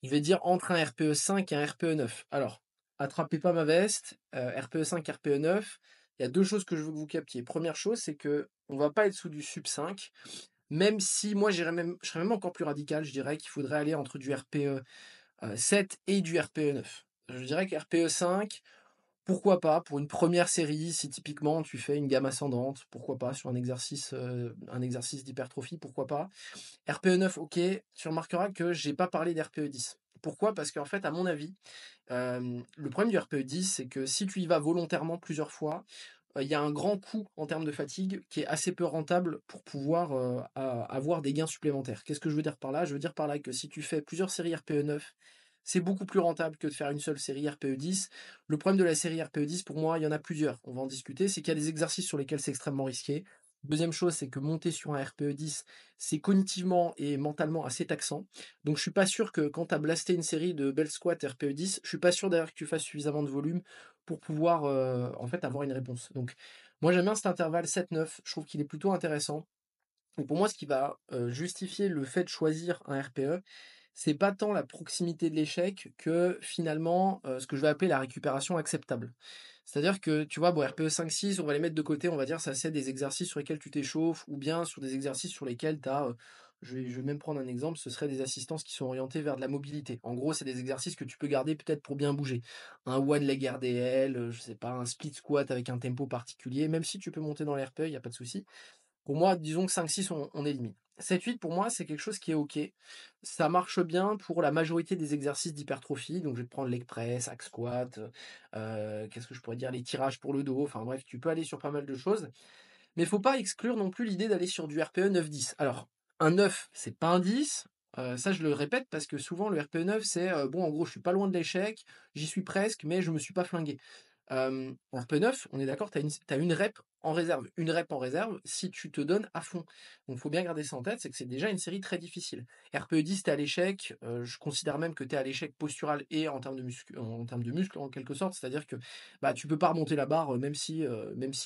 Je vais dire entre un RPE 5 et un RPE 9. Alors, attrapez pas ma veste, RPE 5, RPE 9, il y a deux choses que je veux que vous captiez. Première chose, c'est que on va pas être sous du sub 5, même si moi je serais même encore plus radical, je dirais qu'il faudrait aller entre du RPE 7 et du RPE 9. Je dirais que RPE 5, pourquoi pas, pour une première série, si typiquement tu fais une gamme ascendante, pourquoi pas, sur un exercice d'hypertrophie, pourquoi pas. RPE 9, ok, tu remarqueras que j'ai pas parlé d'RPE 10. Pourquoi? Parce qu'en fait, à mon avis, le problème du RPE 10, c'est que si tu y vas volontairement plusieurs fois, il y a un grand coût en termes de fatigue qui est assez peu rentable pour pouvoir avoir des gains supplémentaires. Qu'est-ce que je veux dire par là? Je veux dire par là que si tu fais plusieurs séries RPE 9, c'est beaucoup plus rentable que de faire une seule série RPE 10. Le problème de la série RPE 10, pour moi, il y en a plusieurs. On va en discuter. C'est qu'il y a des exercices sur lesquels c'est extrêmement risqué. Deuxième chose, c'est que monter sur un RPE 10, c'est cognitivement et mentalement assez taxant. Donc je suis pas sûr que quand tu as blasté une série de bell squat RPE 10, je suis pas sûr d'ailleurs que tu fasses suffisamment de volume pour pouvoir en fait avoir une réponse. Donc moi j'aime bien cet intervalle 7-9, je trouve qu'il est plutôt intéressant. Et pour moi, ce qui va justifier le fait de choisir un RPE, c'est pas tant la proximité de l'échec que finalement ce que je vais appeler la récupération acceptable. C'est-à-dire que tu vois, bon, RPE 5-6, on va les mettre de côté, on va dire ça c'est des exercices sur lesquels tu t'échauffes, ou bien sur des exercices sur lesquels tu as, je vais même prendre un exemple, ce serait des assistances qui sont orientées vers de la mobilité. En gros, c'est des exercices que tu peux garder peut-être pour bien bouger. Un one leg RDL, je sais pas, un split squat avec un tempo particulier, même si tu peux monter dans les RPE, il n'y a pas de souci. Pour moi, disons que 5-6, on élimine. 7-8, pour moi, c'est quelque chose qui est OK. Ça marche bien pour la majorité des exercices d'hypertrophie. Donc, je vais te prendre leg press, hack squat, qu'est-ce que je pourrais dire, les tirages pour le dos. Enfin, bref, tu peux aller sur pas mal de choses. Mais il ne faut pas exclure non plus l'idée d'aller sur du RPE 9-10. Alors, un 9, c'est pas un 10. Ça, je le répète parce que souvent, le RPE 9, c'est bon, en gros, je suis pas loin de l'échec, j'y suis presque, mais je me suis pas flingué. RP9, on est d'accord, tu as une rep en réserve. Une rep en réserve si tu te donnes à fond. Donc il faut bien garder ça en tête, c'est que c'est déjà une série très difficile. RPE10, tu es à l'échec. Je considère même que tu es à l'échec postural et en termes de muscle en quelque sorte. C'est-à-dire que bah, tu peux pas remonter la barre même si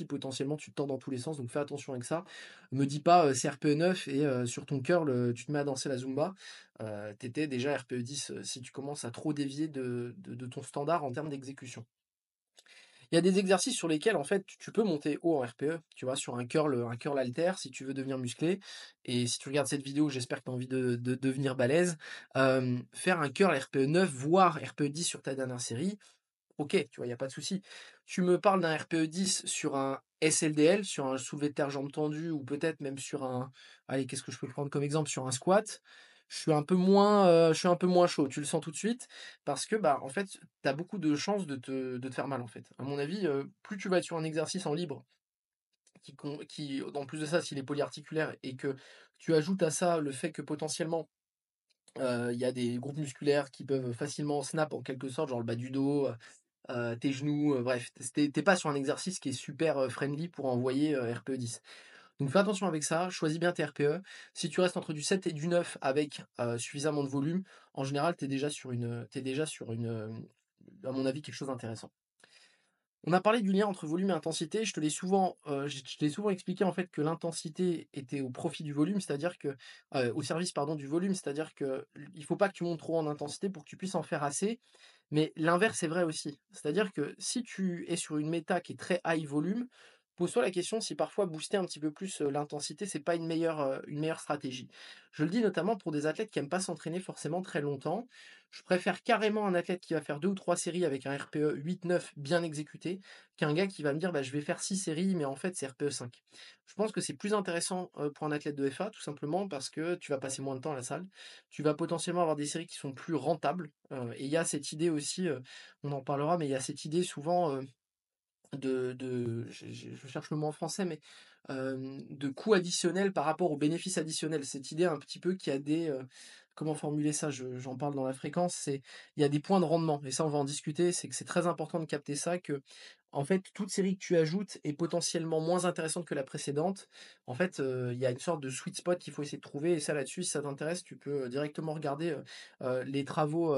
potentiellement tu te tends dans tous les sens. Donc fais attention avec ça. Me dis pas c'est RPE9 et sur ton curl tu te mets à danser la Zumba. Tu étais déjà RPE10 si tu commences à trop dévier de ton standard en termes d'exécution. Il y a des exercices sur lesquels en fait tu peux monter haut en RPE, tu vois, sur un curl halter si tu veux devenir musclé. Et si tu regardes cette vidéo, j'espère que tu as envie de devenir balèze. Faire un curl RPE 9, voire RPE 10 sur ta dernière série, ok, tu vois, il n'y a pas de souci. Tu me parles d'un RPE 10 sur un SLDL, sur un soulevé de terre jambes tendues, ou peut-être même sur un. Allez, qu'est-ce que je peux prendre comme exemple? Sur un squat. Je suis un peu moins chaud, tu le sens tout de suite, parce que bah en fait, tu as beaucoup de chances de te faire mal en fait. À mon avis, plus tu vas être sur un exercice en libre, en plus de ça, s'il est polyarticulaire, et que tu ajoutes à ça le fait que potentiellement il y a des groupes musculaires qui peuvent facilement snap en quelque sorte, genre le bas du dos, tes genoux, bref, tu pas sur un exercice qui est super, friendly pour envoyer, RPE 10. Donc fais attention avec ça, choisis bien tes RPE. Si tu restes entre du 7 et du 9 avec, suffisamment de volume, en général, tu déjà sur une, à mon avis, quelque chose d'intéressant. On a parlé du lien entre volume et intensité. Je te l'ai souvent expliqué en fait que l'intensité était au profit du volume, c'est-à-dire que au service pardon du volume, c'est-à-dire que il faut pas que tu montes trop en intensité pour que tu puisses en faire assez. Mais l'inverse est vrai aussi. C'est-à-dire que si tu es sur une méta qui est très high volume, pose-toi la question si parfois booster un petit peu plus l'intensité, c'est pas une meilleure stratégie. Je le dis notamment pour des athlètes qui aiment pas s'entraîner forcément très longtemps. Je préfère carrément un athlète qui va faire 2 ou 3 séries avec un RPE 8-9 bien exécuté, qu'un gars qui va me dire bah, je vais faire 6 séries, mais en fait c'est RPE 5. Je pense que c'est plus intéressant pour un athlète de FA, tout simplement parce que tu vas passer moins de temps à la salle. Tu vas potentiellement avoir des séries qui sont plus rentables. Et il y a cette idée aussi, on en parlera, mais il y a cette idée souvent je cherche le mot en français, mais de coût additionnel par rapport aux bénéfices additionnels. Cette idée un petit peu qui a comment formuler ça? J'en parle dans la fréquence, c'est il y a des points de rendement et ça on va en discuter, c'est que c'est très important de capter ça, que en fait toute série que tu ajoutes est potentiellement moins intéressante que la précédente. En fait, il y a une sorte de sweet spot qu'il faut essayer de trouver et ça là-dessus, si ça t'intéresse, tu peux directement regarder, les travaux,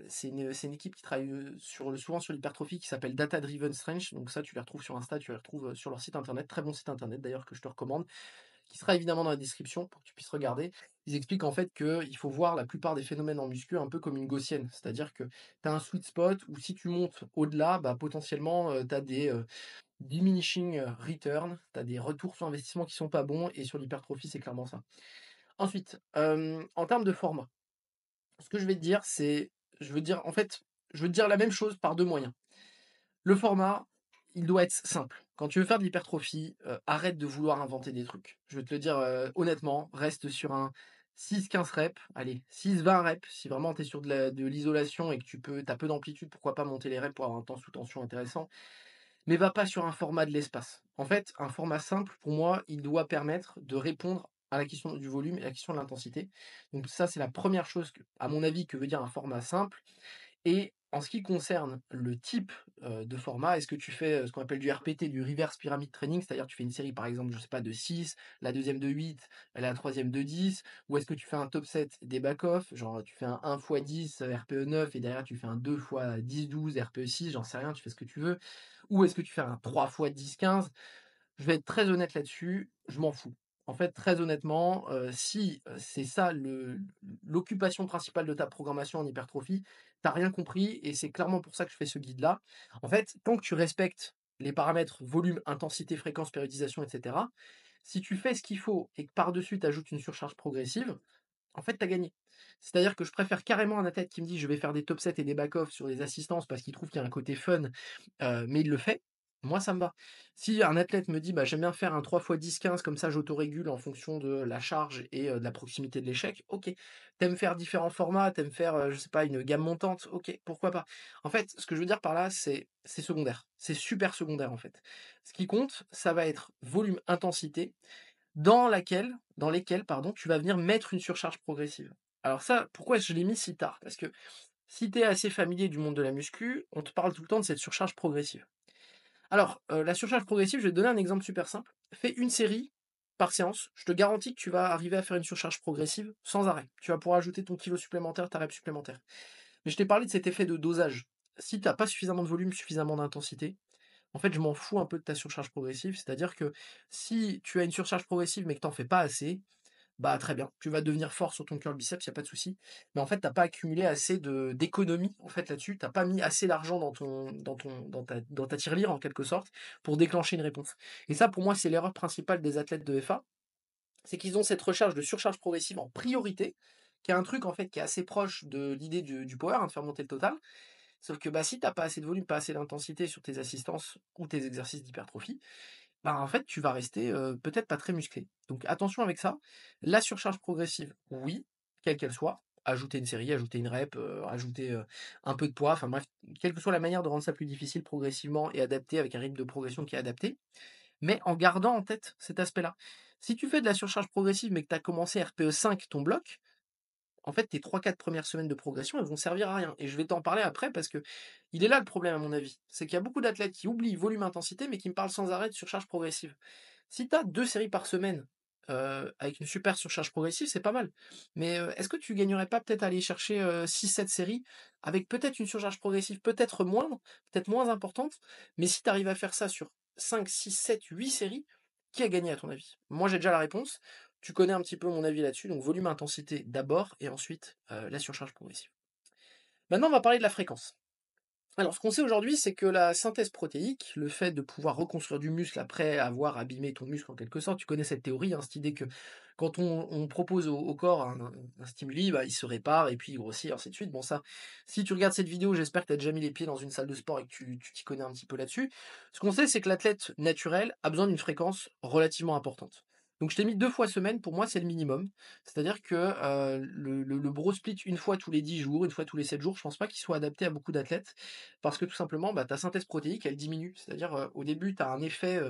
c'est une équipe qui travaille, souvent sur l'hypertrophie qui s'appelle Data Driven Strength, donc ça tu les retrouves sur Insta, tu les retrouves, sur leur site internet, très bon site internet d'ailleurs que je te recommande, qui sera évidemment dans la description pour que tu puisses regarder. Ils expliquent en fait qu'il faut voir la plupart des phénomènes en muscu un peu comme une gaussienne, c'est-à-dire que tu as un sweet spot où si tu montes au-delà, bah, potentiellement, tu as des, diminishing, return, tu as des retours sur investissement qui sont pas bons et sur l'hypertrophie, c'est clairement ça. Ensuite, en termes de format, ce que je vais te dire, c'est je veux dire en fait, je veux te dire la même chose par 2 moyens. Le format, il doit être simple. Quand tu veux faire de l'hypertrophie, arrête de vouloir inventer des trucs. Je vais te le dire, honnêtement, reste sur un 6-15 reps, allez 6-20 reps, si vraiment tu es sur de l'isolation et que tu as peu d'amplitude, pourquoi pas monter les reps pour avoir un temps sous tension intéressant, mais va pas sur un format de l'espace. En fait, un format simple, pour moi, il doit permettre de répondre à la question du volume et à la question de l'intensité. Donc ça, c'est la première chose que, à mon avis, que veut dire un format simple. Et en ce qui concerne le type, de format, est-ce que tu fais, ce qu'on appelle du RPT, du reverse pyramid training, c'est-à-dire tu fais une série par exemple, je sais pas, de 6, la deuxième de 8, la troisième de 10, ou est-ce que tu fais un top set des back-off, genre tu fais un 1 x 10 RPE 9 et derrière tu fais un 2 x 10-12 RPE 6, j'en sais rien, tu fais ce que tu veux, ou est-ce que tu fais un 3 x 10-15? Je vais être très honnête là-dessus, je m'en fous. En fait, très honnêtement, si, c'est ça l'occupation principale de ta programmation en hypertrophie, tu rien compris et c'est clairement pour ça que je fais ce guide-là. En fait, tant que tu respectes les paramètres volume, intensité, fréquence, périodisation et cetera, si tu fais ce qu'il faut et que par-dessus tu ajoutes une surcharge progressive, en fait, tu as gagné. C'est-à-dire que je préfère carrément un athlète qui me dit: «Je vais faire des top sets et des back off sur des assistances» parce qu'il trouve qu'il y a un côté fun, mais il le fait. Moi, ça me va. Si un athlète me dit: «Bah, j'aime bien faire un 3 x 10-15 comme ça j'autorégule en fonction de la charge et de la proximité de l'échec», OK. T'aimes faire différents formats, t'aimes faire, je sais pas, une gamme montante, OK, pourquoi pas. En fait, ce que je veux dire par là, c'est secondaire. C'est super secondaire, en fait. Ce qui compte, ça va être volume, intensité dans lesquelles, pardon, tu vas venir mettre une surcharge progressive. Alors ça, pourquoi je l'ai mis si tard? Parce que si tu es assez familier du monde de la muscu, on te parle tout le temps de cette surcharge progressive. Alors, la surcharge progressive, je vais te donner un exemple super simple. Fais une série par séance, je te garantis que tu vas arriver à faire une surcharge progressive sans arrêt. Tu vas pouvoir ajouter ton kilo supplémentaire, ta rep supplémentaire. Mais je t'ai parlé de cet effet de dosage. Si tu as pas suffisamment de volume, suffisamment d'intensité, en fait, je m'en fous un peu de ta surcharge progressive. C'est-à-dire que si tu as une surcharge progressive mais que tu en fais pas assez, bah, très bien, tu vas devenir fort sur ton curl biceps, il y a pas de souci. Mais en fait, tu as pas accumulé assez de d'économie, en fait, là-dessus. Tu as pas mis assez d'argent dans ta tirelire, en quelque sorte, pour déclencher une réponse. Et ça, pour moi, c'est l'erreur principale des athlètes de FA, c'est qu'ils ont cette recherche de surcharge progressive en priorité, qui est un truc, en fait, qui est assez proche de l'idée du power, hein, de faire monter le total. Sauf que, bah, si tu pas assez de volume, pas assez d'intensité sur tes assistances ou tes exercices d'hypertrophie, bah, en fait, tu vas rester, peut-être pas très musclé. Donc attention avec ça. La surcharge progressive, oui, quelle qu'elle soit. Ajouter une série, ajouter une rep, ajouter, un peu de poids, enfin bref, quelle que soit la manière de rendre ça plus difficile progressivement et adapté avec un rythme de progression qui est adapté, mais en gardant en tête cet aspect-là. Si tu fais de la surcharge progressive, mais que tu as commencé RPE 5 ton bloc, en fait, tes 3-4 premières semaines de progression, elles vont servir à rien. Et je vais t'en parler après parce que il est là le problème à mon avis. C'est qu'il y a beaucoup d'athlètes qui oublient volume intensité, mais qui me parlent sans arrêt de surcharge progressive. Si tu as 2 séries par semaine, avec une super surcharge progressive, c'est pas mal. Mais, est-ce que tu gagnerais pas peut-être à aller chercher, 6-7 séries avec peut-être une surcharge progressive peut-être moindre, peut-être moins importante, mais si tu arrives à faire ça sur 5, 6, 7, 8 séries, qui a gagné à ton avis? Moi, j'ai déjà la réponse. Tu connais un petit peu mon avis là-dessus, donc volume, intensité d'abord et ensuite, la surcharge progressive. Maintenant, on va parler de la fréquence. Alors, ce qu'on sait aujourd'hui, c'est que la synthèse protéique, le fait de pouvoir reconstruire du muscle après avoir abîmé ton muscle en quelque sorte, tu connais cette théorie, hein, cette idée que quand on propose au corps un stimuli, bah, il se répare et puis il grossit, ainsi de suite. Bon, ça, si tu regardes cette vidéo, j'espère que tu as déjà mis les pieds dans une salle de sport et que tu t'y connais un petit peu là-dessus. Ce qu'on sait, c'est que l'athlète naturel a besoin d'une fréquence relativement importante. Donc, je t'ai mis 2 fois semaine, pour moi, c'est le minimum. C'est-à-dire que le bro split une fois tous les 10 jours, une fois tous les 7 jours, je pense pas qu'il soit adapté à beaucoup d'athlètes. Parce que tout simplement, bah, ta synthèse protéique, elle diminue. C'est-à-dire, au début, tu as un effet,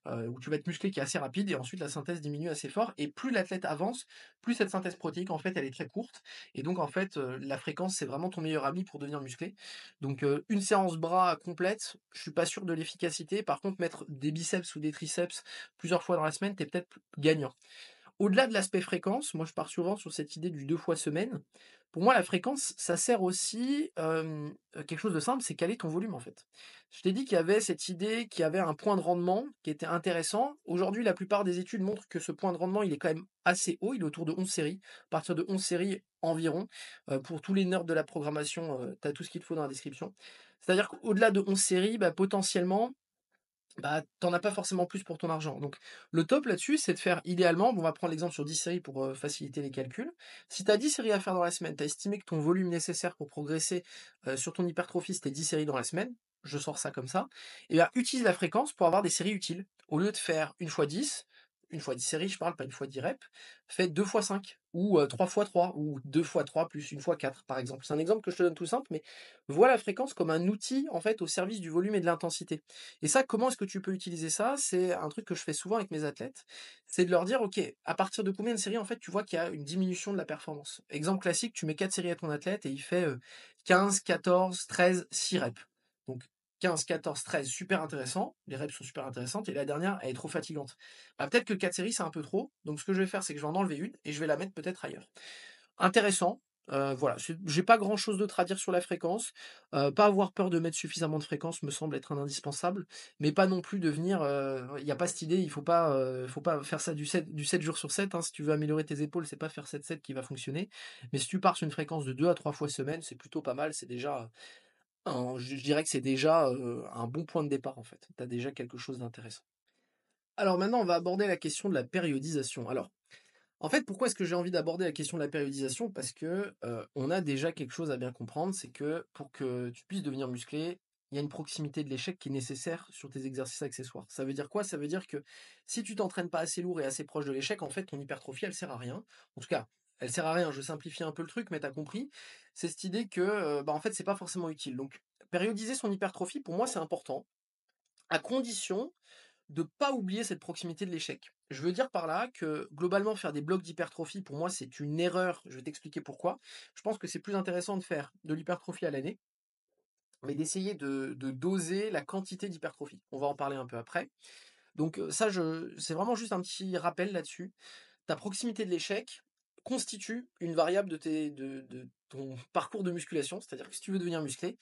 où tu vas être musclé qui est assez rapide et ensuite la synthèse diminue assez fort et plus l'athlète avance, plus cette synthèse protéique, en fait, elle est très courte et donc en fait, la fréquence, c'est vraiment ton meilleur ami pour devenir musclé. Donc, une séance bras complète, je suis pas sûr de l'efficacité. Par contre, mettre des biceps ou des triceps plusieurs fois dans la semaine, tu es peut-être gagnant. Au-delà de l'aspect fréquence, moi je pars souvent sur cette idée du 2 fois semaine. Pour moi, la fréquence, ça sert aussi, quelque chose de simple, c'est caler ton volume, en fait. Je t'ai dit qu'il y avait cette idée qu'il y avait un point de rendement qui était intéressant. Aujourd'hui, la plupart des études montrent que ce point de rendement, il est quand même assez haut, il est autour de 11 séries. À partir de 11 séries environ, pour tous les nerds de la programmation, tu as tout ce qu'il te faut dans la description. C'est-à-dire qu'au-delà de 11 séries, bah, potentiellement, bah, tu as pas forcément plus pour ton argent. Donc, le top là-dessus, c'est de faire idéalement, bon, on va prendre l'exemple sur 10 séries pour faciliter les calculs. Si tu as 10 séries à faire dans la semaine, tu as estimé que ton volume nécessaire pour progresser sur ton hypertrophie, c'était 10 séries dans la semaine, je sors ça comme ça, et bien utilise la fréquence pour avoir des séries utiles. Au lieu de faire une fois 10 séries, je parle pas une fois 10 reps, fais 2 fois 5 ou 3 fois 3 ou 2 fois 3 plus une fois 4 par exemple. C'est un exemple que je te donne tout simple, mais vois la fréquence comme un outil en fait au service du volume et de l'intensité. Et ça, comment est-ce que tu peux utiliser ça? C'est un truc que je fais souvent avec mes athlètes, c'est de leur dire: «OK, à partir de combien de séries, en fait, tu vois qu'il y a une diminution de la performance?» Exemple classique, tu mets 4 séries à ton athlète et il fait, 15, 14, 13, 6 reps. Donc 15, 14, 13, super intéressant, les reps sont super intéressantes et la dernière, elle est trop fatigante. Bah, peut-être que 4 séries, c'est un peu trop, donc ce que je vais faire, c'est que je vais en enlever une et je vais la mettre peut-être ailleurs. Intéressant, voilà, j'ai pas grand chose d'autre à dire sur la fréquence. Pas avoir peur de mettre suffisamment de fréquence me semble être un indispensable, mais pas non plus devenir, il y a pas cette idée, faut pas faire ça du 7 jours sur 7, hein. Si tu veux améliorer tes épaules, c'est pas faire 7-7 qui va fonctionner. Mais si tu pars sur une fréquence de 2 à 3 fois semaine, c'est plutôt pas mal, c'est déjà, je dirais que c'est déjà, un bon point de départ en fait. Tu as déjà quelque chose d'intéressant. Alors maintenant, on va aborder la question de la périodisation. Alors en fait, pourquoi est-ce que j'ai envie d'aborder la question de la périodisation? Parce que, on a déjà quelque chose à bien comprendre, c'est que pour que tu puisses devenir musclé, il y a une proximité de l'échec qui est nécessaire sur tes exercices accessoires. Ça veut dire quoi? Ça veut dire que si tu t'entraînes pas assez lourd et assez proche de l'échec, en fait, ton hypertrophie, elle sert à rien. En tout cas, elle sert à rien, je simplifie un peu le truc, mais tu as compris. C'est cette idée que, bah, en fait, c'est pas forcément utile. Donc périodiser son hypertrophie, pour moi, c'est important, à condition de pas oublier cette proximité de l'échec. Je veux dire par là que globalement faire des blocs d'hypertrophie pour moi c'est une erreur, je vais t'expliquer pourquoi. Je pense que c'est plus intéressant de faire de l'hypertrophie à l'année, mais d'essayer de doser la quantité d'hypertrophie. On va en parler un peu après. Donc ça, c'est vraiment juste un petit rappel là-dessus. Ta proximité de l'échec constitue une variable de ton parcours de musculation, c'est-à-dire que si tu veux devenir musclé,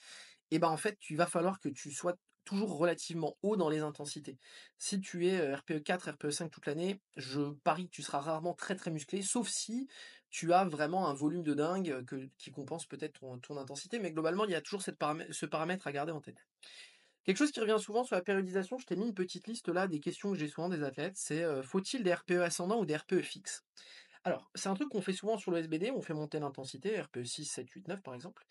et ben en fait, il va falloir que tu sois toujours relativement haut dans les intensités. Si tu es RPE 4, RPE 5 toute l'année, je parie que tu seras rarement très très musclé, sauf si tu as vraiment un volume de dingue qui compense peut-être ton intensité, mais globalement, il y a toujours ce paramètre à garder en tête. Quelque chose qui revient souvent sur la périodisation, je t'ai mis une petite liste là des questions que j'ai souvent des athlètes, c'est faut-il des RPE ascendants ou des RPE fixes? Alors, c'est un truc qu'on fait souvent sur le SBD, on fait monter l'intensité, RPE 6, 7, 8, 9 par exemple.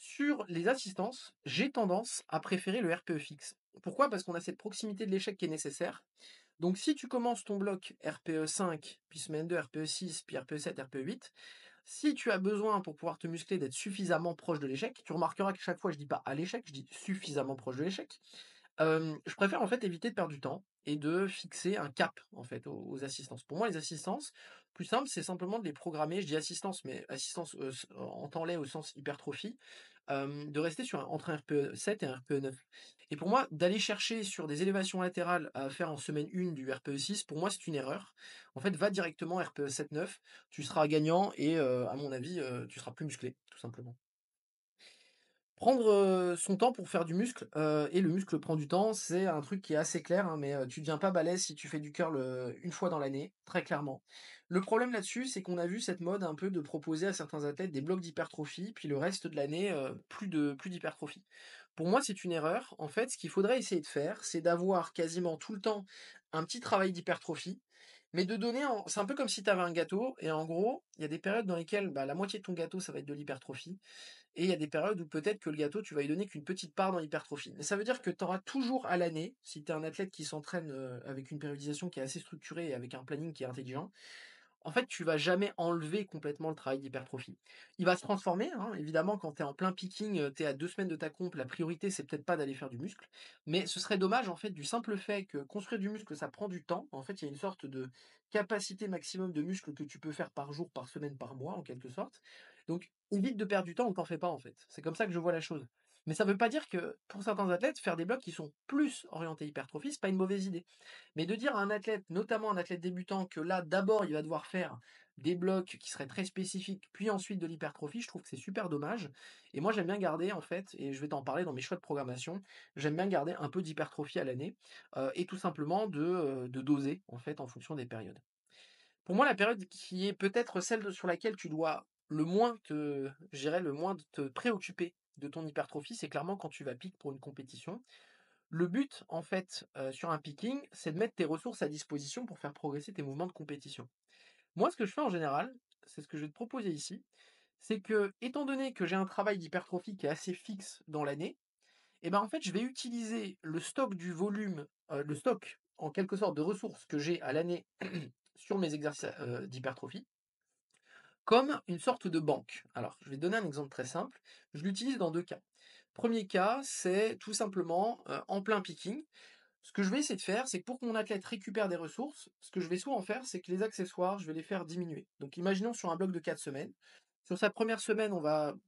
Sur les assistances, j'ai tendance à préférer le RPE fixe. Pourquoi? Parce qu'on a cette proximité de l'échec qui est nécessaire. Donc si tu commences ton bloc RPE 5, puis semaine 2 RPE 6, puis RPE 7, RPE 8, si tu as besoin pour pouvoir te muscler d'être suffisamment proche de l'échec, tu remarqueras que chaque fois je dis pas à l'échec, je dis suffisamment proche de l'échec. Je préfère en fait éviter de perdre du temps et de fixer un cap en fait aux assistances. Pour moi, les assistances, plus simple, c'est simplement de les programmer. Je dis assistance, mais assistance en temps lait au sens hypertrophie, de rester entre un RPE 7 et un RPE 9. Et pour moi, d'aller chercher sur des élévations latérales à faire en semaine 1 du RPE 6, pour moi, c'est une erreur. En fait, va directement RPE 7-9, tu seras gagnant et à mon avis, tu seras plus musclé, tout simplement. Prendre, son temps pour faire du muscle, et le muscle prend du temps, c'est un truc qui est assez clair, hein, mais, tu deviens pas balèze si tu fais du curl, 1 fois dans l'année, très clairement. Le problème là-dessus, c'est qu'on a vu cette mode un peu de proposer à certains athlètes des blocs d'hypertrophie, puis le reste de l'année, plus d'hypertrophie. Pour moi, c'est une erreur. En fait, ce qu'il faudrait essayer de faire, c'est d'avoir quasiment tout le temps un petit travail d'hypertrophie, mais de donner en c'est un peu comme si tu avais un gâteau et en gros, il y a des périodes dans lesquelles, bah, la moitié de ton gâteau, ça va être de l'hypertrophie et il y a des périodes où peut-être que le gâteau, tu vas y donner qu'une petite part dans l'hypertrophie. Mais ça veut dire que tu auras toujours à l'année, si tu es un athlète qui s'entraîne avec une périodisation qui est assez structurée et avec un planning qui est intelligent, en fait, tu vas jamais enlever complètement le travail d'hypertrophie. Il va se transformer, hein, évidemment, quand tu es en plein peaking, tu es à 2 semaines de ta comp, la priorité, c'est peut-être pas d'aller faire du muscle, mais ce serait dommage, en fait, du simple fait que construire du muscle, ça prend du temps. En fait, il y a une sorte de capacité maximum de muscle que tu peux faire par jour, par semaine, par mois, en quelque sorte. Donc, évite de perdre du temps ou t'en fais pas, en fait. C'est comme ça que je vois la chose. Mais ça veut pas dire que, pour certains athlètes, faire des blocs qui sont plus orientés hypertrophie, c'est pas une mauvaise idée. Mais de dire à un athlète, notamment un athlète débutant, que là, d'abord, il va devoir faire des blocs qui seraient très spécifiques, puis ensuite de l'hypertrophie, je trouve que c'est super dommage. Et moi, j'aime bien garder, en fait, et je vais t'en parler dans mes choix de programmation, j'aime bien garder un peu d'hypertrophie à l'année, et tout simplement de doser, en fait, en fonction des périodes. Pour moi, la période qui est peut-être celle sur laquelle tu dois je dirais, le moins te préoccuper de ton hypertrophie, c'est clairement quand tu vas pique pour une compétition. Le but, en fait, sur un picking, c'est de mettre tes ressources à disposition pour faire progresser tes mouvements de compétition. Moi, ce que je fais en général, c'est ce que je vais te proposer ici, c'est que, étant donné que j'ai un travail d'hypertrophie qui est assez fixe dans l'année, et ben, en fait, je vais utiliser le stock du volume, le stock, en quelque sorte, de ressources que j'ai à l'année sur mes exercices, d'hypertrophie, comme une sorte de banque. Alors, je vais te donner un exemple très simple. Je l'utilise dans 2 cas. Premier cas, c'est tout simplement, en plein picking. Ce que je vais essayer de faire, c'est que pour que mon athlète récupère des ressources, ce que je vais souvent faire, c'est que les accessoires, je vais les faire diminuer. Donc imaginons sur un bloc de 4 semaines. Sur sa première semaine,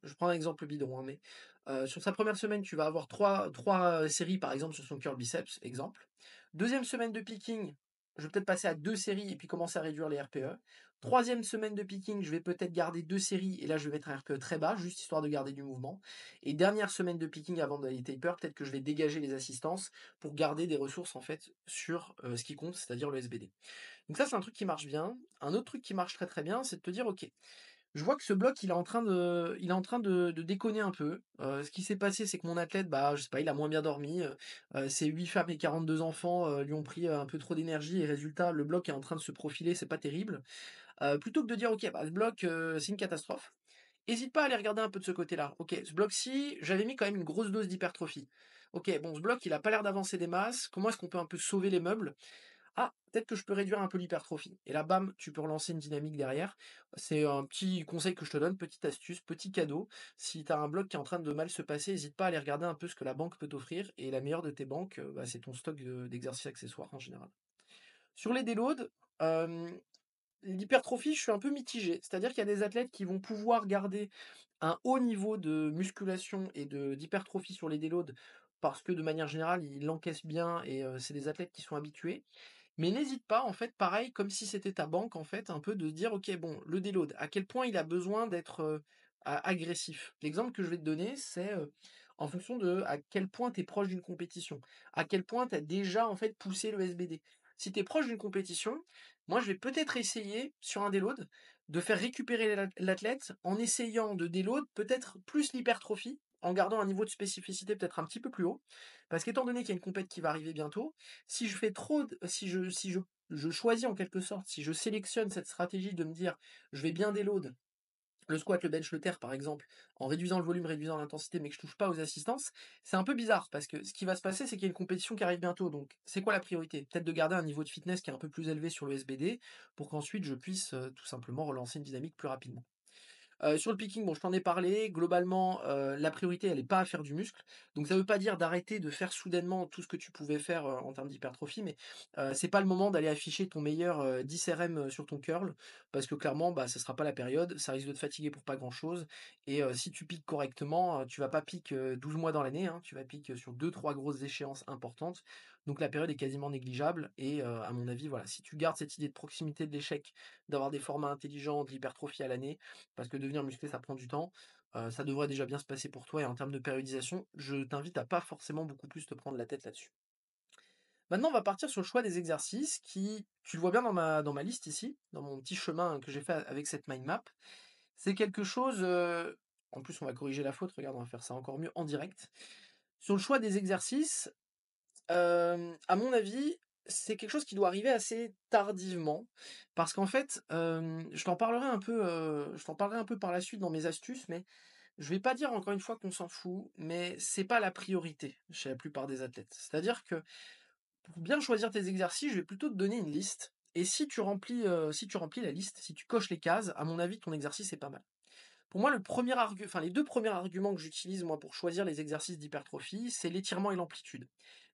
je prends un exemple bidon, hein, mais sur sa première semaine, tu vas avoir trois séries, par exemple, sur son curl biceps, exemple. Deuxième semaine de picking, je vais peut-être passer à 2 séries et puis commencer à réduire les RPE. Troisième semaine de picking, je vais peut-être garder 2 séries et là, je vais mettre un RPE très bas, juste histoire de garder du mouvement. Et dernière semaine de picking avant d'aller taper, peut-être que je vais dégager les assistances pour garder des ressources en fait sur ce qui compte, c'est-à-dire le SBD. Donc ça, c'est un truc qui marche bien. Un autre truc qui marche très très bien, c'est de te dire, ok, je vois que ce bloc, il est en train de déconner un peu. Ce qui s'est passé, c'est que mon athlète, bah, je sais pas, il a moins bien dormi. Ses 8 femmes et 42 enfants lui ont pris un peu trop d'énergie et résultat, le bloc est en train de se profiler, c'est pas terrible. Plutôt que de dire, ok, bah, ce bloc, c'est une catastrophe. Hésite pas à aller regarder un peu de ce côté-là. Ok, ce bloc-ci, j'avais mis quand même une grosse dose d'hypertrophie. Ok, bon, ce bloc, il a pas l'air d'avancer des masses. Comment est-ce qu'on peut un peu sauver les meubles? Ah, peut-être que je peux réduire un peu l'hypertrophie. Et là, bam, tu peux relancer une dynamique derrière. C'est un petit conseil que je te donne, petite astuce, petit cadeau. Si tu as un bloc qui est en train de mal se passer, n'hésite pas à aller regarder un peu ce que la banque peut t'offrir. Et la meilleure de tes banques, bah, c'est ton stock d'exercices accessoires en général. Sur les déloads, euh, l'hypertrophie, je suis un peu mitigé. C'est-à-dire qu'il y a des athlètes qui vont pouvoir garder un haut niveau de musculation et d'hypertrophie sur les déloads parce que de manière générale, ils l'encaissent bien et c'est des athlètes qui sont habitués. Mais n'hésite pas, en fait, pareil, comme si c'était ta banque, en fait, un peu de se dire, ok, bon, le déload, à quel point il a besoin d'être agressif. L'exemple que je vais te donner, c'est en fonction de à quel point tu es proche d'une compétition, à quel point tu as déjà, en fait, poussé le SBD. Si tu es proche d'une compétition, moi, je vais peut-être essayer, sur un déload, de faire récupérer l'athlète en essayant de déload peut-être plus l'hypertrophie, en gardant un niveau de spécificité peut-être un petit peu plus haut. Parce qu'étant donné qu'il y a une compète qui va arriver bientôt, si je fais trop, si je choisis en quelque sorte, si je sélectionne cette stratégie de me dire, je vais bien déload le squat, le bench, le terre par exemple, en réduisant le volume, réduisant l'intensité, mais que je touche pas aux assistances, c'est un peu bizarre parce que ce qui va se passer, c'est qu'il y a une compétition qui arrive bientôt. Donc, c'est quoi la priorité? Peut-être de garder un niveau de fitness qui est un peu plus élevé sur le SBD pour qu'ensuite je puisse tout simplement relancer une dynamique plus rapidement. Sur le picking, bon, je t'en ai parlé. Globalement, la priorité, elle est pas à faire du muscle. Donc ça veut pas dire d'arrêter de faire soudainement tout ce que tu pouvais faire, en termes d'hypertrophie, mais, c'est pas le moment d'aller afficher ton meilleur, 10 RM, sur ton curl, parce que clairement, bah, ça sera pas la période, ça risque de te fatiguer pour pas grand chose et si tu piques correctement, tu vas pas pique, 12 mois dans l'année, hein, tu vas pique, sur deux trois grosses échéances importantes. Donc la période est quasiment négligeable et à mon avis, voilà, si tu gardes cette idée de proximité de l'échec, d'avoir des formats intelligents, de l'hypertrophie à l'année, parce que devenir musclé, ça prend du temps. Ça devrait déjà bien se passer pour toi et en termes de périodisation, je t'invite à pas forcément beaucoup plus te prendre la tête là-dessus. Maintenant, on va partir sur le choix des exercices qui, tu le vois bien dans ma liste ici, dans mon petit chemin que j'ai fait avec cette mind map. C'est quelque chose, en plus on va corriger la faute, regarde, on va faire ça encore mieux en direct. Sur le choix des exercices, à mon avis, c'est quelque chose qui doit arriver assez tardivement parce qu'en fait, je t'en parlerai un peu par la suite dans mes astuces, mais je vais pas dire encore une fois qu'on s'en fout, mais c'est pas la priorité chez la plupart des athlètes. C'est-à-dire que pour bien choisir tes exercices, je vais plutôt te donner une liste et si tu remplis la liste, si tu coches les cases, à mon avis, ton exercice est pas mal. Pour moi, les 2 premiers arguments que j'utilise moi pour choisir les exercices d'hypertrophie, c'est l'étirement et l'amplitude.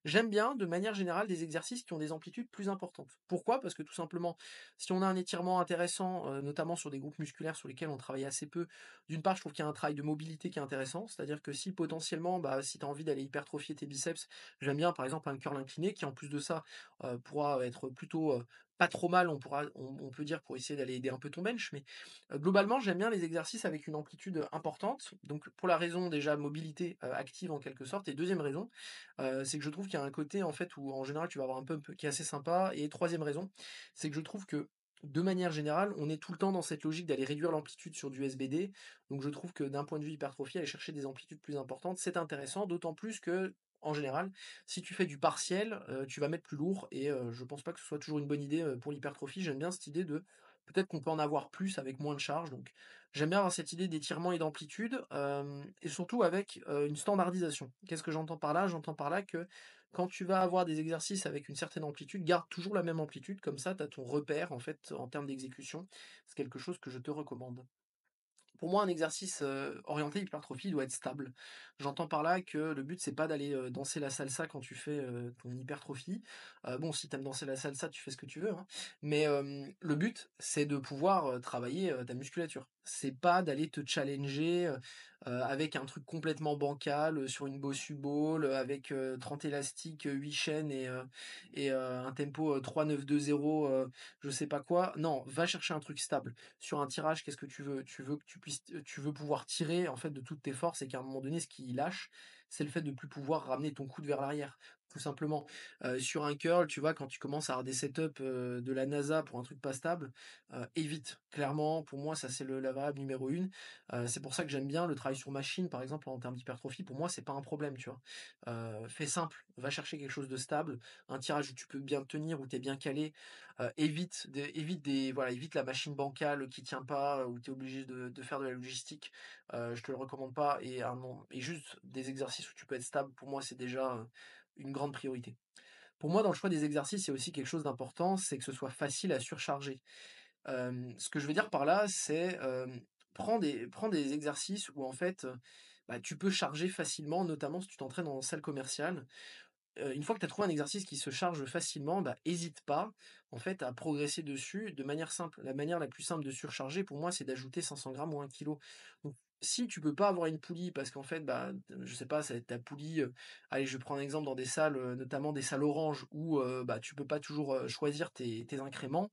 J'aime bien, de manière générale, des exercices qui ont des amplitudes plus importantes. Pourquoi? Parce que tout simplement, si on a un étirement intéressant, notamment sur des groupes musculaires sur lesquels on travaille assez peu, d'une part, je trouve qu'il y a un travail de mobilité qui est intéressant. C'est-à-dire que si potentiellement, bah, si tu as envie d'aller hypertrophier tes biceps, j'aime bien par exemple un curl incliné qui en plus de ça, pourra être plutôt, pas trop mal, on peut dire pour essayer d'aller aider un peu ton bench, mais globalement, j'aime bien les exercices avec une amplitude importante. Donc pour la raison déjà mobilité, active en quelque sorte et deuxième raison, c'est que je trouve qu'il y a un côté en fait où en général tu vas avoir un pump qui est assez sympa et troisième raison, c'est que je trouve que de manière générale, on est tout le temps dans cette logique d'aller réduire l'amplitude sur du SBD. Donc je trouve que d'un point de vue hypertrophie, aller chercher des amplitudes plus importantes, c'est intéressant, d'autant plus que en général, si tu fais du partiel, tu vas mettre plus lourd et je pense pas que ce soit toujours une bonne idée, pour l'hypertrophie. J'aime bien cette idée de peut-être qu'on peut en avoir plus avec moins de charge, donc j'aime bien avoir cette idée d'étirement et d'amplitude, et surtout avec, une standardisation. Qu'est-ce que j'entends par là? J'entends par là que quand tu vas avoir des exercices avec une certaine amplitude, garde toujours la même amplitude, comme ça tu as ton repère en fait en termes d'exécution. C'est quelque chose que je te recommande. Pour moi, un exercice, orienté hypertrophie doit être stable. J'entends par là que le but, c'est pas d'aller, danser la salsa quand tu fais, ton hypertrophie. Bon, si tu aimes danser la salsa, tu fais ce que tu veux, hein, mais le but, c'est de pouvoir, travailler, ta musculature. C'est pas d'aller te challenger, avec un truc complètement bancal, sur une Bosu Ball, avec, 30 élastiques, 8 chaînes et un tempo, 3-9-2-0, je sais pas quoi. Non, va chercher un truc stable sur un tirage, qu'est-ce que tu veux? Tu veux pouvoir tirer en fait de toutes tes forces et qu'à un moment donné, ce qui lâche, c'est le fait de plus pouvoir ramener ton coude vers l'arrière, tout simplement. Sur un curl, tu vois, quand tu commences à avoir des setups, de la NASA pour un truc pas stable, évite. Clairement, pour moi, ça c'est la variable numéro 1. C'est pour ça que j'aime bien le travail sur machine, par exemple, en termes d'hypertrophie. Pour moi, c'est pas un problème, tu vois? Fais simple, va chercher quelque chose de stable, un tirage où tu peux bien tenir, où tu es bien calé, évite la machine bancale qui tient pas, où tu es obligé de faire de la logistique. Je te le recommande pas et juste des exercices où tu peux être stable, pour moi, c'est déjà, une grande priorité. Pour moi, dans le choix des exercices, il y a aussi quelque chose d'important, c'est que ce soit facile à surcharger. Ce que je veux dire par là, c'est, prends des exercices où en fait, bah, tu peux charger facilement, notamment si tu t'entraînes en salle commerciale. Une fois que tu as trouvé un exercice qui se charge facilement, bah, hésite pas, en fait, à progresser dessus de manière simple. La manière la plus simple de surcharger pour moi, c'est d'ajouter 500 grammes ou 1 kilo. Donc si tu peux pas avoir une poulie parce qu'en fait, bah, je sais pas, ça va être ta poulie, allez, je prends un exemple dans des salles, notamment des salles orange où, bah, tu peux pas toujours, choisir tes incréments.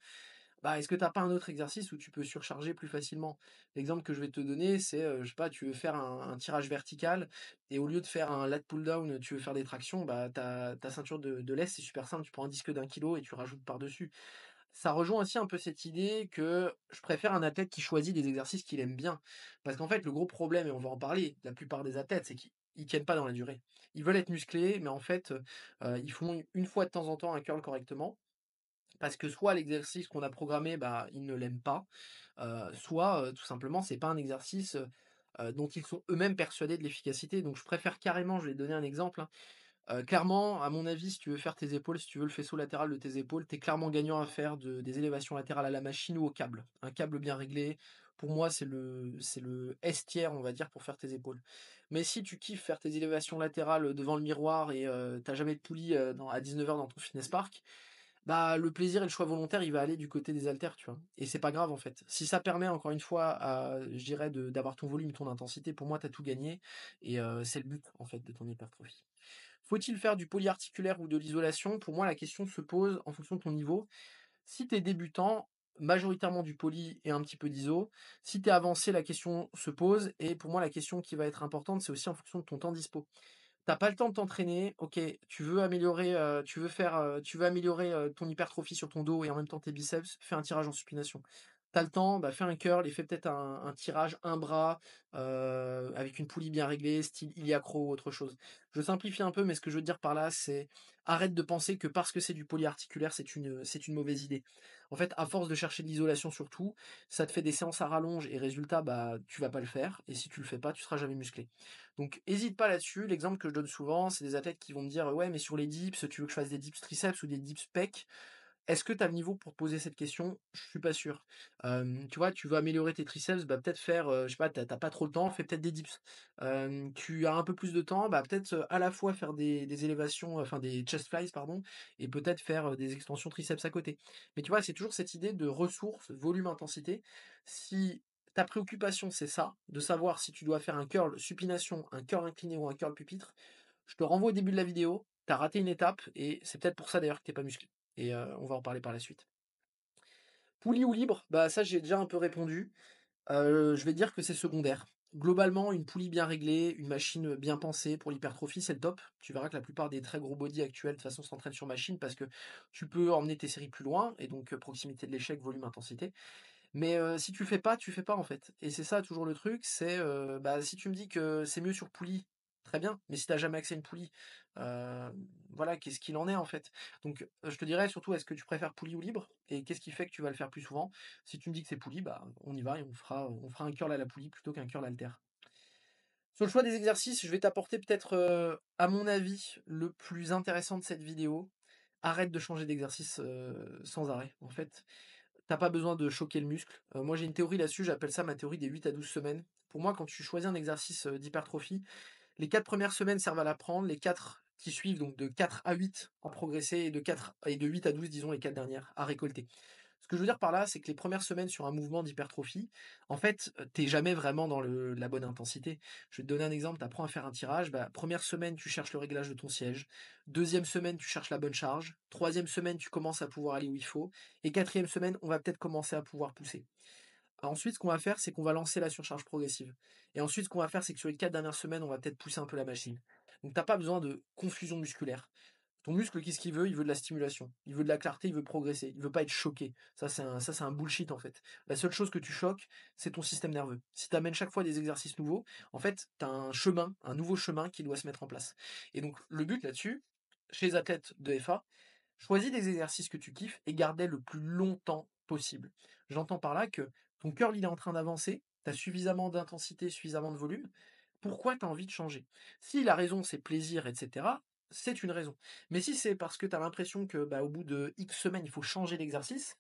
Bah, est-ce que tu as pas un autre exercice où tu peux surcharger plus facilement? L'exemple que je vais te donner, c'est, je sais pas, tu veux faire un tirage vertical et au lieu de faire un lat pull down, tu veux faire des tractions, bah, ta ceinture de laisse, c'est super simple, tu prends un disque d'1 kilo et tu rajoutes par-dessus. Ça rejoint aussi un peu cette idée que je préfère un athlète qui choisit des exercices qu'il aime bien. Parce qu'en fait, le gros problème, et on va en parler, la plupart des athlètes, c'est qu'ils tiennent pas dans la durée. Ils veulent être musclés, mais en fait, ils font une fois de temps en temps un curl correctement parce que soit l'exercice qu'on a programmé, bah, ils ne l'aiment pas, soit, tout simplement, c'est pas un exercice, dont ils sont eux-mêmes persuadés de l'efficacité. Donc je préfère carrément, je vais te donner un exemple, hein, clairement, à mon avis, si tu veux faire tes épaules, si tu veux le faisceau latéral de tes épaules, tu es clairement gagnant à faire des élévations latérales à la machine ou au câble. Un câble bien réglé, pour moi, c'est le S tier, on va dire, pour faire tes épaules. Mais si tu kiffes faire tes élévations latérales devant le miroir et tu jamais de poulie, à 19 heures dans ton fitness park, bah, le plaisir et le choix volontaire, il va aller du côté des haltères, tu vois? Et c'est pas grave, en fait. Si ça permet encore une fois à je dirais d'avoir ton volume, ton intensité, pour moi, tu as tout gagné et c'est le but, en fait, de ton hypertrophie. Faut-il faire du polyarticulaire ou de l'isolation? Pour moi, la question se pose en fonction de ton niveau. Si tu es débutant, majoritairement du poly et un petit peu d'iso. Si tu es avancé, la question se pose et pour moi, la question qui va être importante, c'est aussi en fonction de ton temps dispo. T'as pas le temps de t'entraîner, OK, tu veux améliorer, ton hypertrophie sur ton dos et en même temps tes biceps, fais un tirage en supination. T'as le temps, bah, fais un curl et fais peut-être un tirage, un bras, avec une poulie bien réglée, style iliacro ou autre chose. Je simplifie un peu, mais ce que je veux dire par là, c'est arrête de penser que parce que c'est du polyarticulaire, c'est une mauvaise idée. En fait, à force de chercher de l'isolation sur tout, ça te fait des séances à rallonge et résultat, bah, tu vas pas le faire et si tu le fais pas, tu seras jamais musclé. Donc hésite pas là-dessus. L'exemple que je donne souvent, c'est des athlètes qui vont me dire: «Ouais, mais sur les dips, tu veux que je fasse des dips triceps ou des dips pecs?» Est-ce que tu as le niveau pour te poser cette question? Je suis pas sûr. Tu vois, tu veux améliorer tes triceps, bah, peut-être faire, je sais pas, tu as pas trop le temps, fais peut-être des dips. Tu as un peu plus de temps, bah, peut-être, à la fois faire des élévations, enfin des chest flies pardon et peut-être faire, des extensions triceps à côté. Mais tu vois, c'est toujours cette idée de ressources, volume, intensité. Si ta préoccupation, c'est ça, de savoir si tu dois faire un curl supination, un curl incliné ou un curl pupitre, je te renvoie au début de la vidéo, tu as raté une étape et c'est peut-être pour ça d'ailleurs que tu pas musclé et on va en parler par la suite. Poulie ou libre, bah ça j'ai déjà un peu répondu. Je vais dire que c'est secondaire. Globalement, une poulie bien réglée, une machine bien pensée pour l'hypertrophie, c'est le top. Tu verras que la plupart des très gros body actuels de toute façon s'entraînent sur machine parce que tu peux emmener tes séries plus loin et donc proximité de l'échec, volume, intensité. Mais si tu fais pas en fait. Et c'est ça toujours le truc, c'est, bah, si tu me dis que c'est mieux sur poulie, très bien, mais si tu jamais accès à une poulie, heu, voilà, qu'est-ce qu'il en est en fait? Donc, je te dirais surtout est-ce que tu préfères poulie ou libre? Et qu'est-ce qui fait que tu vas le faire plus souvent? Si tu me dis que c'est poulie, bah, on y va et on fera un curl à la poulie plutôt qu'un curl halter. Sur le choix des exercices, je vais t'apporter peut-être, à mon avis, le plus intéressant de cette vidéo. Arrête de changer d'exercice, sans arrêt. En fait, t'as pas besoin de choquer le muscle. Moi, j'ai une théorie là-dessus, j'appelle ça ma théorie des 8 à 12 semaines. Pour moi, quand tu choisis un exercice d'hypertrophie, les 4 premières semaines servent à l'apprendre, les 4 qui suivent, donc de 4 à 8 à progresser, et de 8 à 12, disons, les 4 dernières, à récolter. Ce que je veux dire par là, c'est que les premières semaines sur un mouvement d'hypertrophie, en fait, tu jamais vraiment dans la bonne intensité. Je vais te donner un exemple, tu apprends à faire un tirage, bah, 1re semaine, tu cherches le réglage de ton siège, 2e semaine, tu cherches la bonne charge, 3e semaine, tu commences à pouvoir aller où il faut, et 4e semaine, on va peut-être commencer à pouvoir pousser. Ensuite, ce qu'on va faire, c'est qu'on va lancer la surcharge progressive. Et ensuite, ce qu'on va faire, c'est que sur les 4 dernières semaines, on va peut-être pousser un peu la machine. Donc, tu pas besoin de confusion musculaire. Ton muscle, qu'est-ce qu'il veut? Il veut de la stimulation. Il veut de la clarté, il veut progresser. Il veut pas être choqué. Ça, c'est un bullshit, en fait. La seule chose que tu choques, c'est ton système nerveux. Si tu amènes chaque fois des exercices nouveaux, en fait, tu as un chemin, un nouveau chemin qui doit se mettre en place. Et donc, le but là-dessus, chez les athlètes de FA, choisis des exercices que tu kiffes et garde-les le plus longtemps possible. J'entends par là que ton curl, il est en train d'avancer, tu as suffisamment d'intensité, suffisamment de volume. Pourquoi tu as envie de changer? Si la raison c'est plaisir, etc., c'est une raison. Mais si c'est parce que tu as l'impression que bah, au bout de X semaines, il faut changer l'exercice,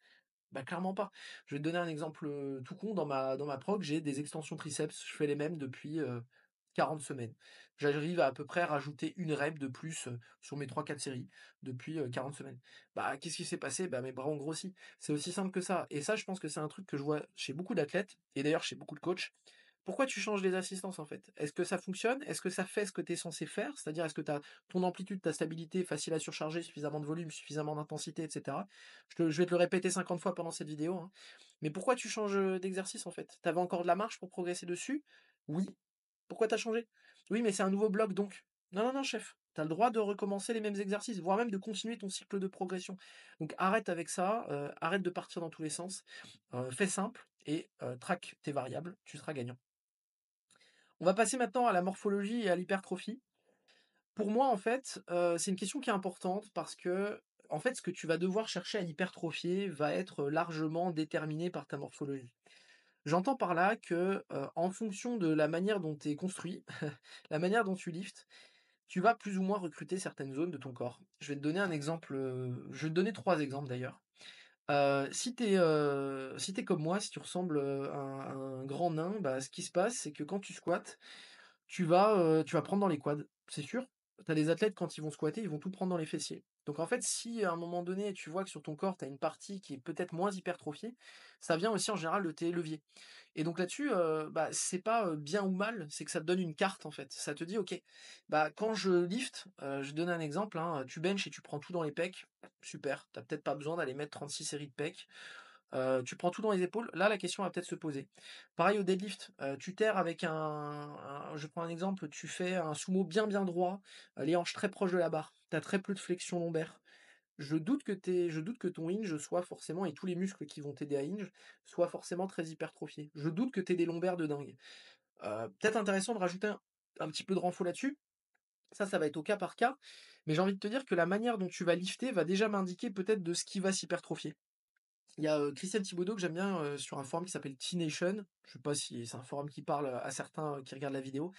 bah clairement pas. Je vais te donner un exemple tout con. Dans ma prog, j'ai des extensions triceps. Je fais les mêmes depuis 40 semaines. J'arrive à peu près à rajouter une rep de plus sur mes 3-4 séries depuis 40 semaines. Bah, qu'est-ce qui s'est passé? Bah, mes bras ont grossi. C'est aussi simple que ça. Et ça, je pense que c'est un truc que je vois chez beaucoup d'athlètes et d'ailleurs chez beaucoup de coachs. Pourquoi tu changes les assistances en fait? Est-ce que ça fonctionne? Est-ce que ça fait ce que tu es censé faire? C'est-à-dire, est-ce que tu as ton amplitude, ta stabilité, facile à surcharger, suffisamment de volume, suffisamment d'intensité, etc. Je vais te le répéter 50 fois pendant cette vidéo, hein. Mais pourquoi tu changes d'exercice en fait? Tu avais encore de la marge pour progresser dessus? Oui. Pourquoi tu as changé? Oui, mais c'est un nouveau bloc donc. Non, non, non, chef. Tu as le droit de recommencer les mêmes exercices, voire même de continuer ton cycle de progression. Donc arrête avec ça, arrête de partir dans tous les sens. Fais simple et traque tes variables, tu seras gagnant. On va passer maintenant à la morphologie et à l'hypertrophie. Pour moi, en fait, c'est une question qui est importante parce que, en fait, ce que tu vas devoir chercher à hypertrophier va être largement déterminé par ta morphologie. J'entends par là que, en fonction de la manière dont tu es construit, la manière dont tu liftes, tu vas plus ou moins recruter certaines zones de ton corps. Je vais te donner un exemple, je vais te donner 3 exemples d'ailleurs. Si tu comme moi, si tu ressembles, à un grand nain, bah, ce qui se passe, c'est que quand tu squattes, tu vas prendre dans les quads, c'est sûr. Tu as des athlètes quand ils vont squatter, ils vont tout prendre dans les fessiers. Donc en fait, si à un moment donné, tu vois que sur ton corps, tu as une partie qui est peut-être moins hypertrophiée, ça vient aussi en général de tes leviers. Et donc là-dessus, bah, c'est pas, bien ou mal, c'est que ça te donne une carte en fait. Ça te dit: «OK, bah, quand je lift», je donne un exemple, hein, tu benches et tu prends tout dans les pecs, super, tu peut-être pas besoin d'aller mettre 36 séries de pecs. Tu prends tout dans les épaules, là la question va peut-être se poser. Pareil au deadlift, tu terres avec je prends un exemple, tu fais un sumo bien, bien droit, les hanches très proches de la barre, tu as très peu de flexion lombaire. Je doute que ton hinge soit forcément et tous les muscles qui vont t'aider à hinge, soient forcément très hypertrophiés. Je doute que tu aies des lombaires de dingue. Peut-être intéressant de rajouter un petit peu de renfo là-dessus. Ça va être au cas par cas, mais j'ai envie de te dire que la manière dont tu vas lifter va déjà m'indiquer peut-être de ce qui va s'hypertrophier. Il y a, Christian Thibaudeau que j'aime bien, sur un forum qui s'appelle T-Nation. Je sais pas si c'est un forum qui parle, à certains, qui regardent la vidéo.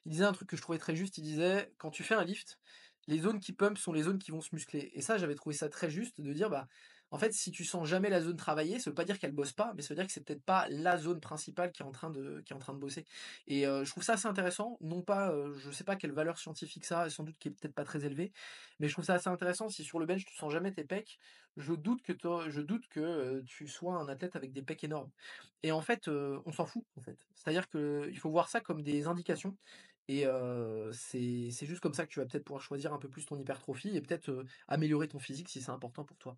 Il disait un truc que je trouvais très juste, il disait: «Quand tu fais un lift, les zones qui pump sont les zones qui vont se muscler» et ça, j'avais trouvé ça très juste de dire, bah, en fait, si tu sens jamais la zone travailler, ça veut pas dire qu'elle bosse pas, mais ça veut dire que c'est peut-être pas la zone principale qui est en train de bosser et je trouve ça assez intéressant. Non pas, je sais pas quelle valeur scientifique ça a, sans doute qui est peut-être pas très élevée, mais je trouve ça assez intéressant. Si sur le bench, tu sens jamais tes pecs, je doute que tu sois un athlète avec des pecs énormes et en fait, on s'en fout, en fait. C'est-à-dire qu'il faut voir ça comme des indications et c'est juste comme ça que tu vas peut-être pouvoir choisir un peu plus ton hypertrophie et peut-être, améliorer ton physique si c'est important pour toi.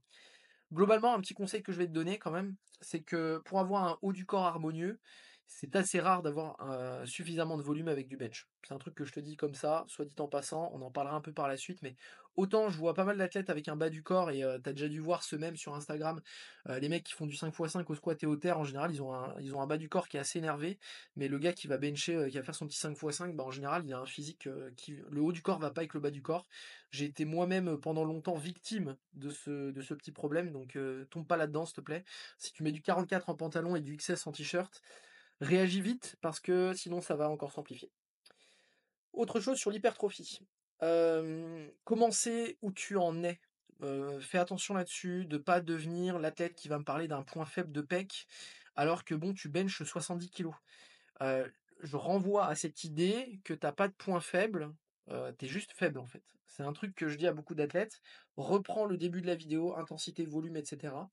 Globalement, un petit conseil que je vais te donner quand même, c'est que pour avoir un haut du corps harmonieux, c'est assez rare d'avoir, suffisamment de volume avec du bench. C'est un truc que je te dis comme ça, soit dit en passant, on en parlera un peu par la suite, mais autant je vois pas mal d'athlètes avec un bas du corps et tu déjà dû voir ceux mêmes sur Instagram, les mecs qui font du 5x5 au squat et au terre, en général, ils ont un bas du corps qui est assez énervé, mais le gars qui va bencher, qui va faire son petit 5x5, bah, en général, il a un physique, qui le haut du corps va pas avec le bas du corps. J'ai été moi-même pendant longtemps victime de ce petit problème, donc tombe pas là-dedans, s'il te plaît. Si tu mets du 44 en pantalon et du XS en t-shirt, réagis vite parce que sinon ça va encore s'amplifier. Autre chose sur l'hypertrophie. Comment c'est où tu en es? Fais attention là-dessus, de pas devenir l'athlète qui va me parler d'un point faible de pec, alors que bon, tu benches 70 kilos. Je renvoie à cette idée que t'as pas de point faible, tu juste faible, en fait. C'est un truc que je dis à beaucoup d'athlètes: «Reprends le début de la vidéo, intensité, volume et cetera».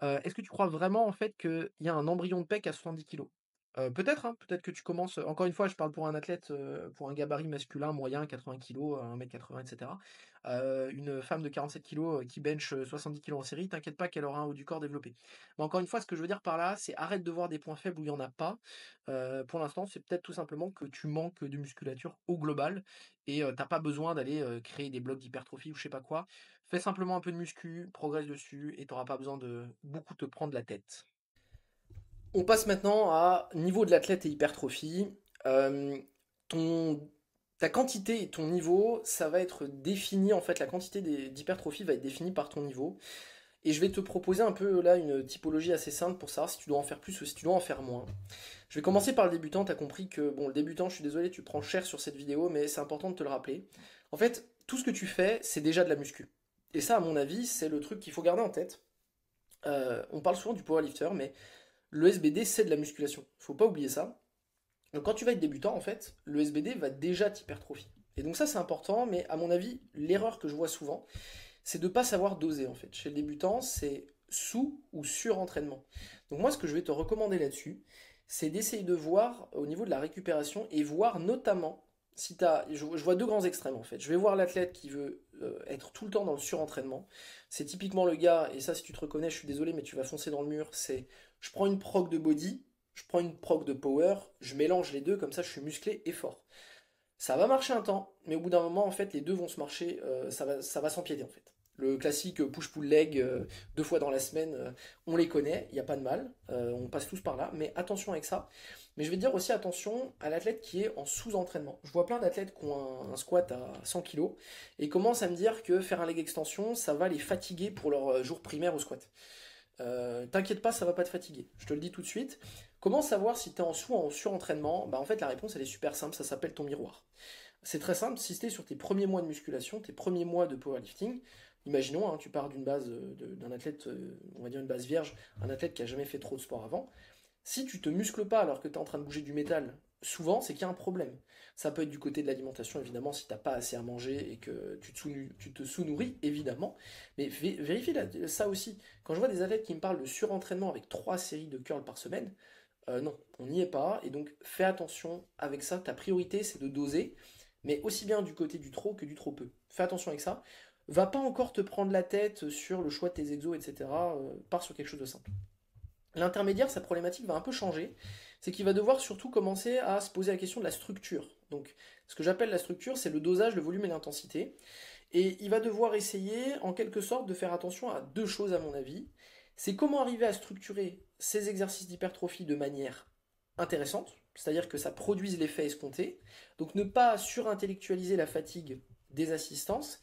Est-ce que tu crois vraiment, en fait, qu'il y a un embryon de pec à 70 kilos? Peut-être, hein, peut-être que tu commences, encore une fois, je parle pour un athlète, pour un gabarit masculin moyen, 80 kilos, 1 m 80 et cetera. Une femme de 47 kilos, qui bench, 70 kilos en série, t'inquiète pas qu'elle aura un haut du corps développé. Mais encore une fois, ce que je veux dire par là, c'est arrête de voir des points faibles où il y en a pas. Pour l'instant, c'est peut-être tout simplement que tu manques de musculature au global et tu pas besoin d'aller, créer des blocs d'hypertrophie ou je sais pas quoi. Fais simplement un peu de muscu, progresse dessus et tu auras pas besoin de beaucoup te prendre la tête. On passe maintenant à niveau de l'athlète et hypertrophie. Euh, ton, ta quantité et ton niveau, ça va être défini, en fait, la quantité d'hypertrophie va être définie par ton niveau. Et je vais te proposer un peu là une typologie assez simple pour savoir si tu dois en faire plus ou si tu dois en faire moins. Je vais commencer par le débutant. Tu as compris que, bon, le débutant, je suis désolé, tu prends cher sur cette vidéo, mais c'est important de te le rappeler. En fait, tout ce que tu fais, c'est déjà de la muscu. Et ça, à mon avis, c'est le truc qu'il faut garder en tête. On parle souvent du powerlifter, mais le SBD, c'est de la musculation. Faut pas oublier ça. Donc quand tu vas être débutant, en fait, le SBD va déjà t'hypertrophier. Et donc ça, c'est important, mais à mon avis, l'erreur que je vois souvent, c'est de ne pas savoir doser, en fait. Chez le débutant, c'est sous ou sur-entraînement. Donc moi, ce que je vais te recommander là-dessus, c'est d'essayer de voir au niveau de la récupération et voir notamment si tu as... Je vois deux grands extrêmes, en fait. Je vais voir l'athlète qui veut être tout le temps dans le surentraînement. C'est typiquement le gars, et ça, si tu te reconnais, je suis désolé, mais tu vas foncer dans le mur, c'est je prends une prog de body, je prends une prog de power, je mélange les deux, comme ça je suis musclé et fort. Ça va marcher un temps, mais au bout d'un moment, en fait, les deux vont se marcher, ça va s'empiéter en fait. Le classique push-pull-leg 2 fois dans la semaine, on les connaît, il n'y a pas de mal, on passe tous par là, mais attention avec ça. Mais je vais dire aussi attention à l'athlète qui est en sous-entraînement. Je vois plein d'athlètes qui ont un squat à 100 kg et commencent à me dire que faire un leg extension, ça va les fatiguer pour leur jour primaire au squat. T'inquiète pas, ça va pas te fatiguer. Je te le dis tout de suite. Comment savoir si tu es en sous ou en surentraînement? Bah en fait la réponse elle est super simple, ça s'appelle ton miroir. C'est très simple, si tu es sur tes premiers mois de musculation, tes premiers mois de powerlifting, Imaginons, hein, tu pars d'une base d'un athlète, on va dire une base vierge, un athlète qui a jamais fait trop de sport avant. Si tu te muscles pas alors que tu es en train de bouger du métal, souvent c'est qu'il y a un problème. Ça peut être du côté de l'alimentation, évidemment, si t'as pas assez à manger et que tu te sous-nourris, évidemment. Mais vérifie ça aussi. Quand je vois des athlètes qui me parlent de surentraînement avec 3 séries de curls par semaine, non, on n'y est pas. Et donc fais attention avec ça. Ta priorité, c'est de doser, mais aussi bien du côté du trop que du trop peu. Fais attention avec ça. Va pas encore te prendre la tête sur le choix de tes exos, etc. Pars sur quelque chose de simple. L'intermédiaire, sa problématique va un peu changer. C'est qu'il va devoir surtout commencer à se poser la question de la structure. Donc, ce que j'appelle la structure, c'est le dosage, le volume et l'intensité. Et il va devoir essayer, en quelque sorte, de faire attention à deux choses, à mon avis. C'est comment arriver à structurer ces exercices d'hypertrophie de manière intéressante, c'est-à-dire que ça produise l'effet escompté. Donc, ne pas surintellectualiser la fatigue des assistances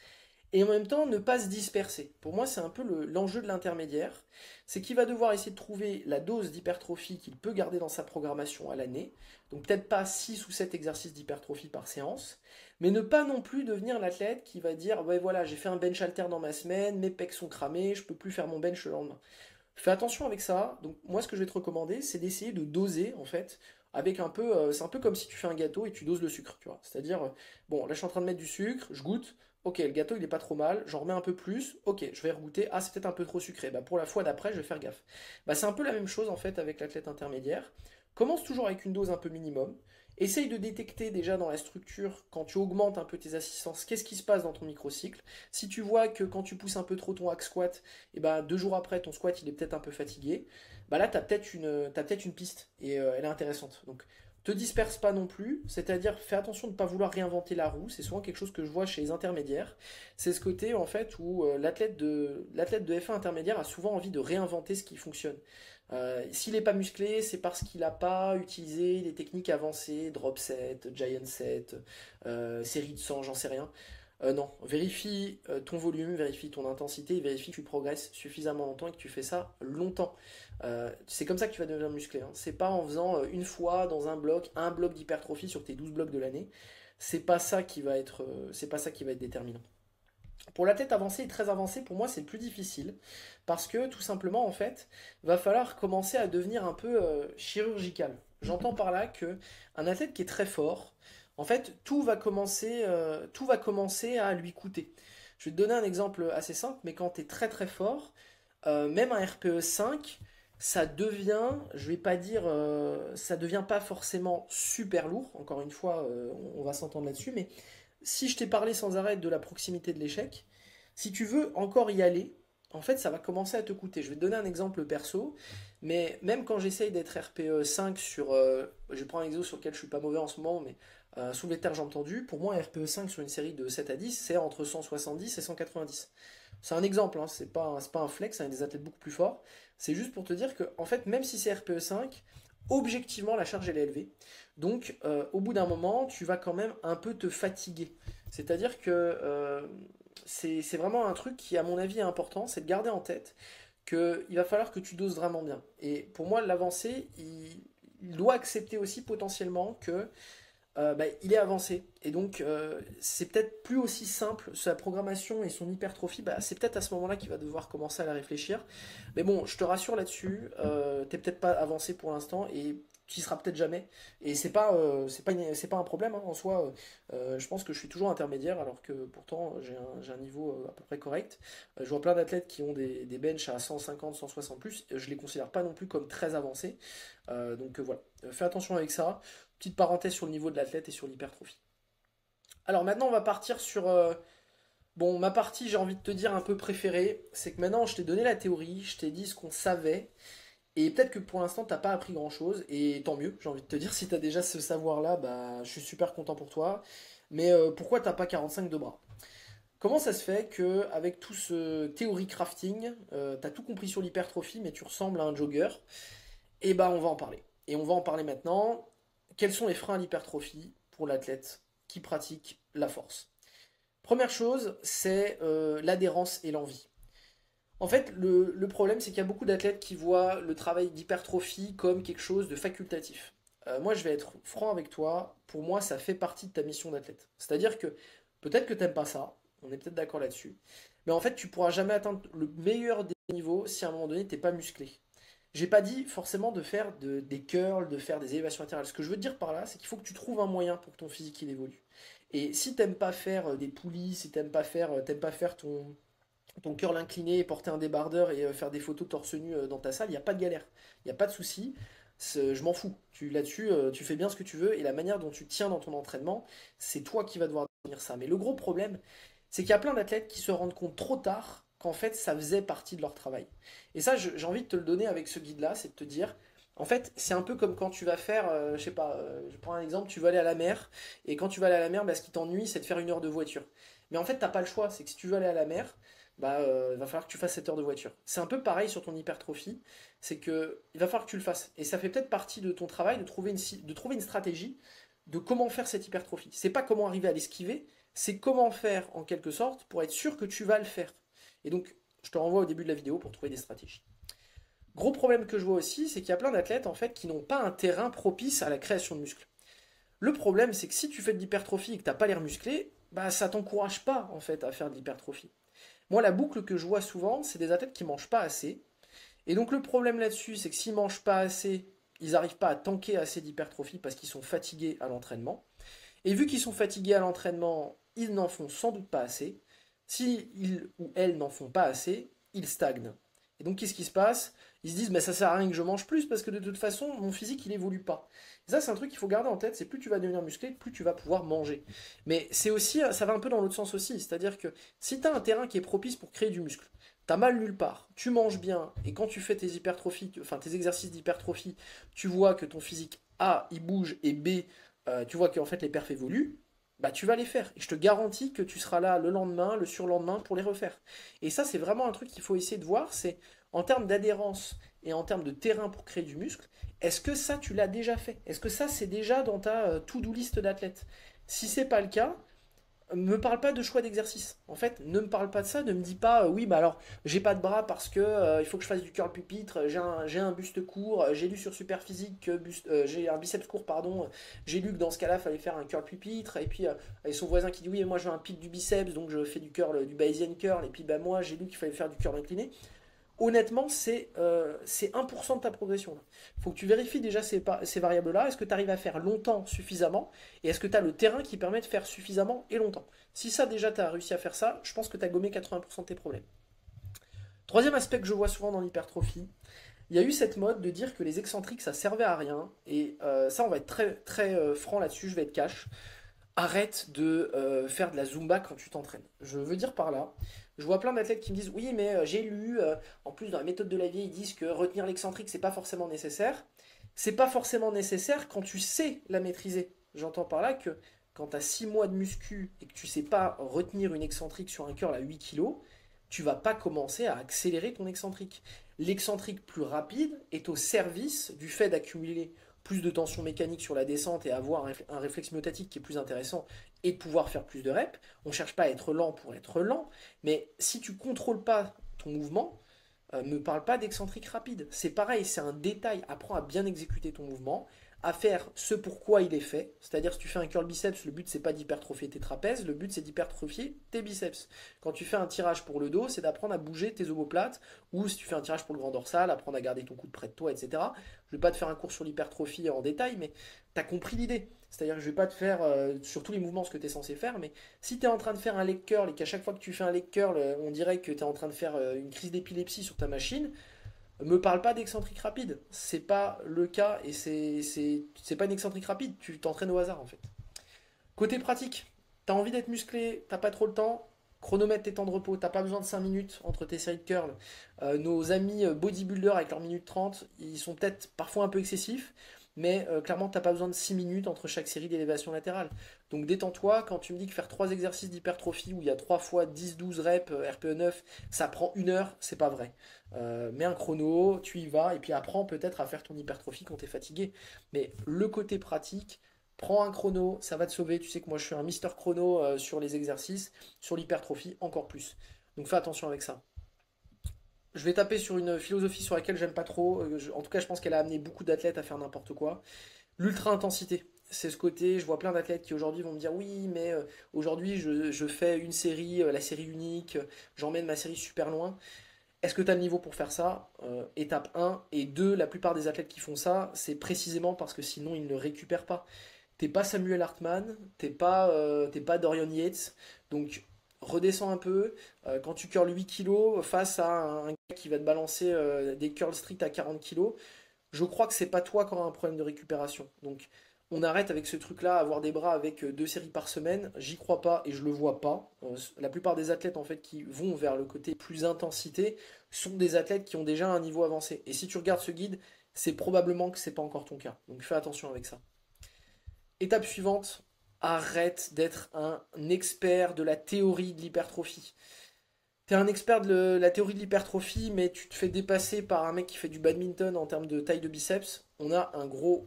et en même temps ne pas se disperser. Pour moi, c'est un peu l'enjeu de l'intermédiaire, c'est qu'il va devoir essayer de trouver la dose d'hypertrophie qu'il peut garder dans sa programmation à l'année, donc peut-être pas 6 ou 7 exercices d'hypertrophie par séance, mais ne pas non plus devenir l'athlète qui va dire ouais voilà, j'ai fait un bench halter dans ma semaine, mes pecs sont cramés, je peux plus faire mon bench le lendemain. Fais attention avec ça. Donc moi, ce que je vais te recommander, c'est d'essayer de doser en fait avec un peu. C'est un peu comme si tu fais un gâteau et tu doses le sucre, tu vois. C'est-à-dire, bon, là, je suis en train de mettre du sucre, je goûte. Ok, le gâteau, il est pas trop mal. J'en remets un peu plus. Ok, je vais regoûter. Ah, c'est peut-être un peu trop sucré. Bah, pour la fois d'après, je vais faire gaffe. Bah, c'est un peu la même chose en fait avec l'athlète intermédiaire. Commence toujours avec une dose un peu minimum. Essaye de détecter déjà dans la structure, quand tu augmentes un peu tes assistances, qu'est-ce qui se passe dans ton microcycle. Si tu vois que quand tu pousses un peu trop ton hack squat, et ben 2 jours après, ton squat il est peut-être un peu fatigué, bah là tu as peut-être une piste et elle est intéressante. Donc te disperse pas non plus, c'est-à-dire fais attention de ne pas vouloir réinventer la roue, c'est souvent quelque chose que je vois chez les intermédiaires. C'est ce côté en fait où l'athlète de F1 intermédiaire a souvent envie de réinventer ce qui fonctionne. S'il n'est pas musclé, c'est parce qu'il n'a pas utilisé les techniques avancées, drop set, giant set, série de 100, j'en sais rien. Non, vérifie ton volume, vérifie ton intensité, et vérifie que tu progresses suffisamment longtemps et que tu fais ça longtemps. C'est comme ça que tu vas devenir musclé, hein. C'est pas en faisant une fois dans un bloc d'hypertrophie sur tes 12 blocs de l'année. C'est pas ça qui va être déterminant. Pour la tête avancée et très avancée, pour moi, c'est le plus difficile parce que tout simplement, en fait, va falloir commencer à devenir un peu chirurgical. J'entends par là que un athlète qui est très fort, en fait, tout va commencer à lui coûter. Je vais te donner un exemple assez simple, mais quand tu es très très fort, même un RPE 5, ça devient, je vais pas dire, ça devient pas forcément super lourd. Encore une fois, on va s'entendre là-dessus, mais si je t'ai parlé sans arrêt de la proximité de l'échec, si tu veux encore y aller, en fait, ça va commencer à te coûter. Je vais te donner un exemple perso, mais même quand j'essaye d'être RPE 5 sur. Je prends un exo sur lequel je suis pas mauvais en ce moment, mais sous les terres, j'ai entendu. Pour moi, un RPE 5 sur une série de 7 à 10, c'est entre 170 et 190. C'est un exemple, hein, c'est pas un flex, c'est des athlètes beaucoup plus forts. C'est juste pour te dire que, en fait, même si c'est RPE 5, objectivement, la charge elle est élevée. Donc, au bout d'un moment, tu vas quand même un peu te fatiguer. C'est-à-dire que c'est vraiment un truc qui, à mon avis, est important, c'est de garder en tête qu'il va falloir que tu doses vraiment bien. Et pour moi, l'avancé, il doit accepter aussi potentiellement que bah, il est avancé. Et donc, c'est peut-être plus aussi simple, sa programmation et son hypertrophie, bah, c'est peut-être à ce moment-là qu'il va devoir commencer à la réfléchir. Mais bon, je te rassure là-dessus, t'es peut-être pas avancé pour l'instant et tu y seras peut-être jamais. Et c'est pas un problème hein, en soi. Je pense que je suis toujours intermédiaire alors que pourtant j'ai un niveau à peu près correct. Je vois plein d'athlètes qui ont des benches à 150, 160 plus. Je les considère pas non plus comme très avancés. Donc voilà, fais attention avec ça. Petite parenthèse sur le niveau de l'athlète et sur l'hypertrophie. Alors maintenant, on va partir sur bon, ma partie, j'ai envie de te dire un peu préférée. C'est que maintenant, je t'ai donné la théorie, je t'ai dit ce qu'on savait. Et peut-être que pour l'instant, t'as pas appris grand-chose. Et tant mieux, j'ai envie de te dire, si t'as déjà ce savoir-là, bah, je suis super content pour toi. Mais pourquoi t'as pas 45 de bras? Comment ça se fait que avec tout ce théorie crafting, t'as tout compris sur l'hypertrophie, mais tu ressembles à un jogger? Et bah, on va en parler. Et on va en parler maintenant. Quels sont les freins à l'hypertrophie pour l'athlète qui pratique la force? Première chose, c'est l'adhérence et l'envie. En fait, le problème, c'est qu'il y a beaucoup d'athlètes qui voient le travail d'hypertrophie comme quelque chose de facultatif. Moi, je vais être franc avec toi. Pour moi, ça fait partie de ta mission d'athlète. C'est-à-dire que peut-être que t'aimes pas ça. On est peut-être d'accord là-dessus. Mais en fait, tu pourras jamais atteindre le meilleur des niveaux si à un moment donné, t'es pas musclé. J'ai pas dit forcément de faire des curls, de faire des élévations latérales. Ce que je veux dire par là, c'est qu'il faut que tu trouves un moyen pour que ton physique il évolue. Et si t'aimes pas faire des poulies, si t'aimes pas faire ton curl incliné, porter un débardeur et faire des photos torse nu dans ta salle, il n'y a pas de galère, il n'y a pas de souci. Je m'en fous. Là-dessus, tu fais bien ce que tu veux et la manière dont tu tiens dans ton entraînement, c'est toi qui vas devoir devenir ça. Mais le gros problème, c'est qu'il y a plein d'athlètes qui se rendent compte trop tard qu'en fait, ça faisait partie de leur travail. Et ça, j'ai envie de te le donner avec ce guide-là, c'est de te dire, en fait, c'est un peu comme quand tu vas faire, je sais pas, je prends un exemple, tu vas aller à la mer, et quand tu vas aller à la mer, bah, ce qui t'ennuie, c'est de faire 1 heure de voiture. Mais en fait, t'as pas le choix, c'est que si tu veux aller à la mer, bah, il va falloir que tu fasses 7 heures de voiture. C'est un peu pareil sur ton hypertrophie, c'est que il va falloir que tu le fasses. Et ça fait peut-être partie de ton travail de trouver une stratégie de comment faire cette hypertrophie. C'est pas comment arriver à l'esquiver, c'est comment faire en quelque sorte pour être sûr que tu vas le faire. Et donc, je te renvoie au début de la vidéo pour trouver des stratégies. Gros problème que je vois aussi, c'est qu'il y a plein d'athlètes en fait qui n'ont pas un terrain propice à la création de muscles. Le problème, c'est que si tu fais de l'hypertrophie et que t'as pas l'air musclé, bah ça t'encourage pas en fait à faire de l'hypertrophie. Moi, la boucle que je vois souvent, c'est des athlètes qui mangent pas assez. Et donc le problème là-dessus, c'est que s'ils mangent pas assez, ils n'arrivent pas à tanker assez d'hypertrophie parce qu'ils sont fatigués à l'entraînement. Et vu qu'ils sont fatigués à l'entraînement, ils n'en font sans doute pas assez. Si ils ou elles n'en font pas assez, ils stagnent. Et donc qu'est-ce qui se passe? Ils se disent, mais ça sert à rien que je mange plus parce que de toute façon, mon physique, il évolue pas. Et ça, c'est un truc qu'il faut garder en tête, c'est plus tu vas devenir musclé, plus tu vas pouvoir manger. Mais c'est aussi, ça va un peu dans l'autre sens aussi, c'est-à-dire que si tu as un terrain qui est propice pour créer du muscle, t'as mal nulle part, tu manges bien, et quand tu fais tes hypertrophies, enfin tes exercices d'hypertrophie, tu vois que ton physique A, il bouge, et B, tu vois qu'en fait les perfs évoluent, bah tu vas les faire. Et je te garantis que tu seras là le lendemain, le surlendemain pour les refaire. Et ça, c'est vraiment un truc qu'il faut essayer de voir, c'est en termes d'adhérence et en termes de terrain pour créer du muscle, est-ce que ça tu l'as déjà fait? Est-ce que ça c'est déjà dans ta to-do list d'athlètes? Si c'est pas le cas, me parle pas de choix d'exercice. En fait, ne me parle pas de ça, ne me dis pas oui, bah alors j'ai pas de bras parce que il faut que je fasse du curl pupitre, j'ai un buste court, j'ai lu sur Superphysique que j'ai un biceps court, pardon, j'ai lu que dans ce cas-là, il fallait faire un curl pupitre, et puis et son voisin qui dit oui, moi je veux un pic du biceps, donc je fais du curl, du Bayesian curl, et puis bah moi j'ai lu qu'il fallait faire du curl incliné. Honnêtement, c'est 1% de ta progression. Il faut que tu vérifies déjà ces variables-là. Est-ce que tu arrives à faire longtemps suffisamment? Et est-ce que tu as le terrain qui permet de faire suffisamment et longtemps? Si ça, déjà, tu as réussi à faire ça, je pense que tu as gommé 80% de tes problèmes. Troisième aspect que je vois souvent dans l'hypertrophie, il y a eu cette mode de dire que les excentriques, ça servait à rien. Et ça, on va être très, très franc là-dessus, je vais être cash. Arrête de faire de la Zumba quand tu t'entraînes. Je veux dire par là, je vois plein d'athlètes qui me disent oui, mais j'ai lu, en plus dans la méthode de la vie, ils disent que retenir l'excentrique, c'est pas forcément nécessaire. C'est pas forcément nécessaire quand tu sais la maîtriser. J'entends par là que quand tu as 6 mois de muscu et que tu sais pas retenir une excentrique sur un curl à 8 kilos, tu vas pas commencer à accélérer ton excentrique. L'excentrique plus rapide est au service du fait d'accumuler plus de tension mécanique sur la descente et avoir un réflexe myotatique qui est plus intéressant et de pouvoir faire plus de reps. On ne cherche pas à être lent pour être lent, mais si tu contrôles pas ton mouvement, ne parle pas d'excentrique rapide. C'est pareil, c'est un détail. Apprends à bien exécuter ton mouvement, à faire ce pourquoi il est fait. C'est-à-dire, si tu fais un curl biceps, le but c'est pas d'hypertrophier tes trapèzes, le but c'est d'hypertrophier tes biceps. Quand tu fais un tirage pour le dos, c'est d'apprendre à bouger tes omoplates, ou si tu fais un tirage pour le grand dorsal, apprendre à garder ton coude près de toi, etc. Je vais pas te faire un cours sur l'hypertrophie en détail, mais tu as compris l'idée. C'est-à-dire que je vais pas te faire sur tous les mouvements ce que tu es censé faire, mais si tu es en train de faire un leg curl et qu'à chaque fois que tu fais un leg curl, on dirait que tu es en train de faire une crise d'épilepsie sur ta machine, me parle pas d'excentrique rapide. C'est pas le cas et c'est pas une excentrique rapide. Tu t'entraînes au hasard en fait. Côté pratique, t'as envie d'être musclé, t'as pas trop le temps. Chronomètre tes temps de repos, t'as pas besoin de 5 minutes entre tes séries de curl. Nos amis bodybuilders avec leur minute 30, ils sont peut-être parfois un peu excessifs, mais clairement t'as pas besoin de 6 minutes entre chaque série d'élévation latérale. Donc détends-toi, quand tu me dis que faire 3 exercices d'hypertrophie où il y a 3 fois 10-12 reps RPE 9, ça prend 1 heure, c'est pas vrai. Mets un chrono, tu y vas, et puis apprends peut-être à faire ton hypertrophie quand tu es fatigué. Mais le côté pratique, prends un chrono, ça va te sauver. Tu sais que moi je suis un mister chrono sur les exercices, sur l'hypertrophie encore plus. Donc fais attention avec ça. Je vais taper sur une philosophie sur laquelle j'aime pas trop. En tout cas, je pense qu'elle a amené beaucoup d'athlètes à faire n'importe quoi. L'ultra intensité. c'est ce côté, je vois plein d'athlètes qui aujourd'hui vont me dire oui, mais aujourd'hui je fais une série, la série unique, j'emmène ma série super loin. Est-ce que tu as le niveau pour faire ça? Étape un. Et 2, la plupart des athlètes qui font ça, c'est précisément parce que sinon ils ne récupèrent pas. T'es pas Samuel Hartmann, t'es pas Dorian Yates, donc redescends un peu. Quand tu curls 8 kilos face à un gars qui va te balancer des curls strict à 40 kilos, je crois que c'est pas toi qui auras un problème de récupération. Donc on arrête avec ce truc-là, avoir des bras avec 2 séries par semaine. J'y crois pas et je le vois pas. La plupart des athlètes en fait qui vont vers le côté plus intensité sont des athlètes qui ont déjà un niveau avancé. Et si tu regardes ce guide, c'est probablement que c'est pas encore ton cas. Donc fais attention avec ça. Étape suivante, arrête d'être un expert de la théorie de l'hypertrophie. T'es un expert de la théorie de l'hypertrophie, mais tu te fais dépasser par un mec qui fait du badminton en termes de taille de biceps. On a un gros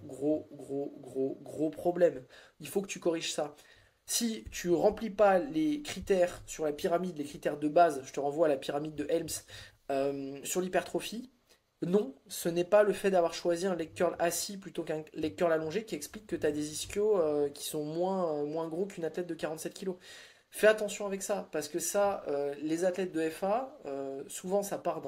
problème. Il faut que tu corriges ça. Si tu remplis pas les critères sur la pyramide, les critères de base, je te renvoie à la pyramide de Helms sur l'hypertrophie. Non, ce n'est pas le fait d'avoir choisi un leg curl assis plutôt qu'un leg curl allongé qui explique que tu as des ischios qui sont moins gros qu'une athlète de 47 kilos. Fais attention avec ça, parce que ça, les athlètes de FA, souvent ça part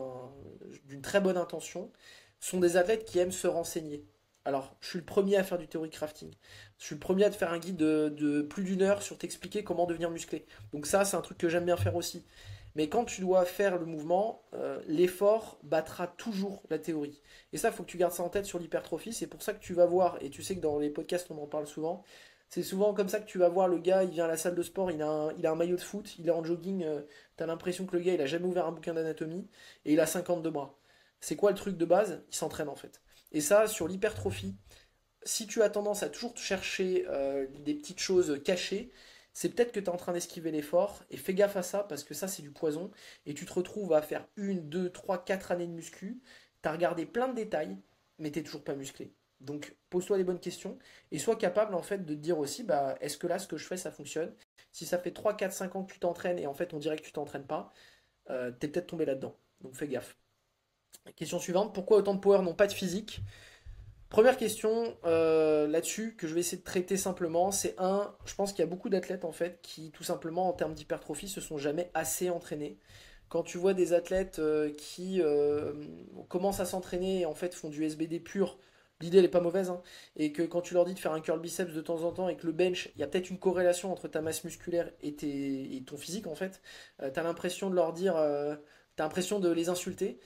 d'une très bonne intention, sont des athlètes qui aiment se renseigner. Alors, je suis le premier à faire du theory crafting. Je suis le premier à te faire un guide de plus d'une heure sur t'expliquer comment devenir musclé. Donc ça, c'est un truc que j'aime bien faire aussi. Mais quand tu dois faire le mouvement, l'effort battra toujours la théorie. Et ça, il faut que tu gardes ça en tête sur l'hypertrophie. C'est pour ça que tu vas voir, et tu sais que dans les podcasts, on en parle souvent, c'est souvent comme ça que tu vas voir le gars, il vient à la salle de sport, il a un maillot de foot, il est en jogging, t'as l'impression que le gars, il a jamais ouvert un bouquin d'anatomie, et il a 52 bras. C'est quoi le truc de base? Il s'entraîne en fait. Et ça, sur l'hypertrophie, si tu as tendance à toujours chercher des petites choses cachées, c'est peut-être que tu es en train d'esquiver l'effort, et fais gaffe à ça, parce que ça, c'est du poison, et tu te retrouves à faire 1, 2, 3, 4 années de muscu, tu as regardé plein de détails, mais t'es toujours pas musclé. Donc, pose-toi les bonnes questions, et sois capable, en fait, de te dire aussi, bah, est-ce que là, ce que je fais, ça fonctionne? Si ça fait 3, 4, 5 ans que tu t'entraînes, et en fait, on dirait que tu t'entraînes pas, t'es peut-être tombé là-dedans. Donc, fais gaffe. Question suivante, pourquoi autant de power n'ont pas de physique? Première question là-dessus que je vais essayer de traiter simplement, c'est je pense qu'il y a beaucoup d'athlètes en fait qui tout simplement en termes d'hypertrophie se sont jamais assez entraînés. Quand tu vois des athlètes qui commencent à s'entraîner et en fait font du SBD pur, l'idée elle est pas mauvaise, hein, et que quand tu leur dis de faire un curl biceps de temps en temps et que le bench, il y a peut-être une corrélation entre ta masse musculaire et ton physique en fait, t'as l'impression de leur dire, t'as l'impression de les insulter.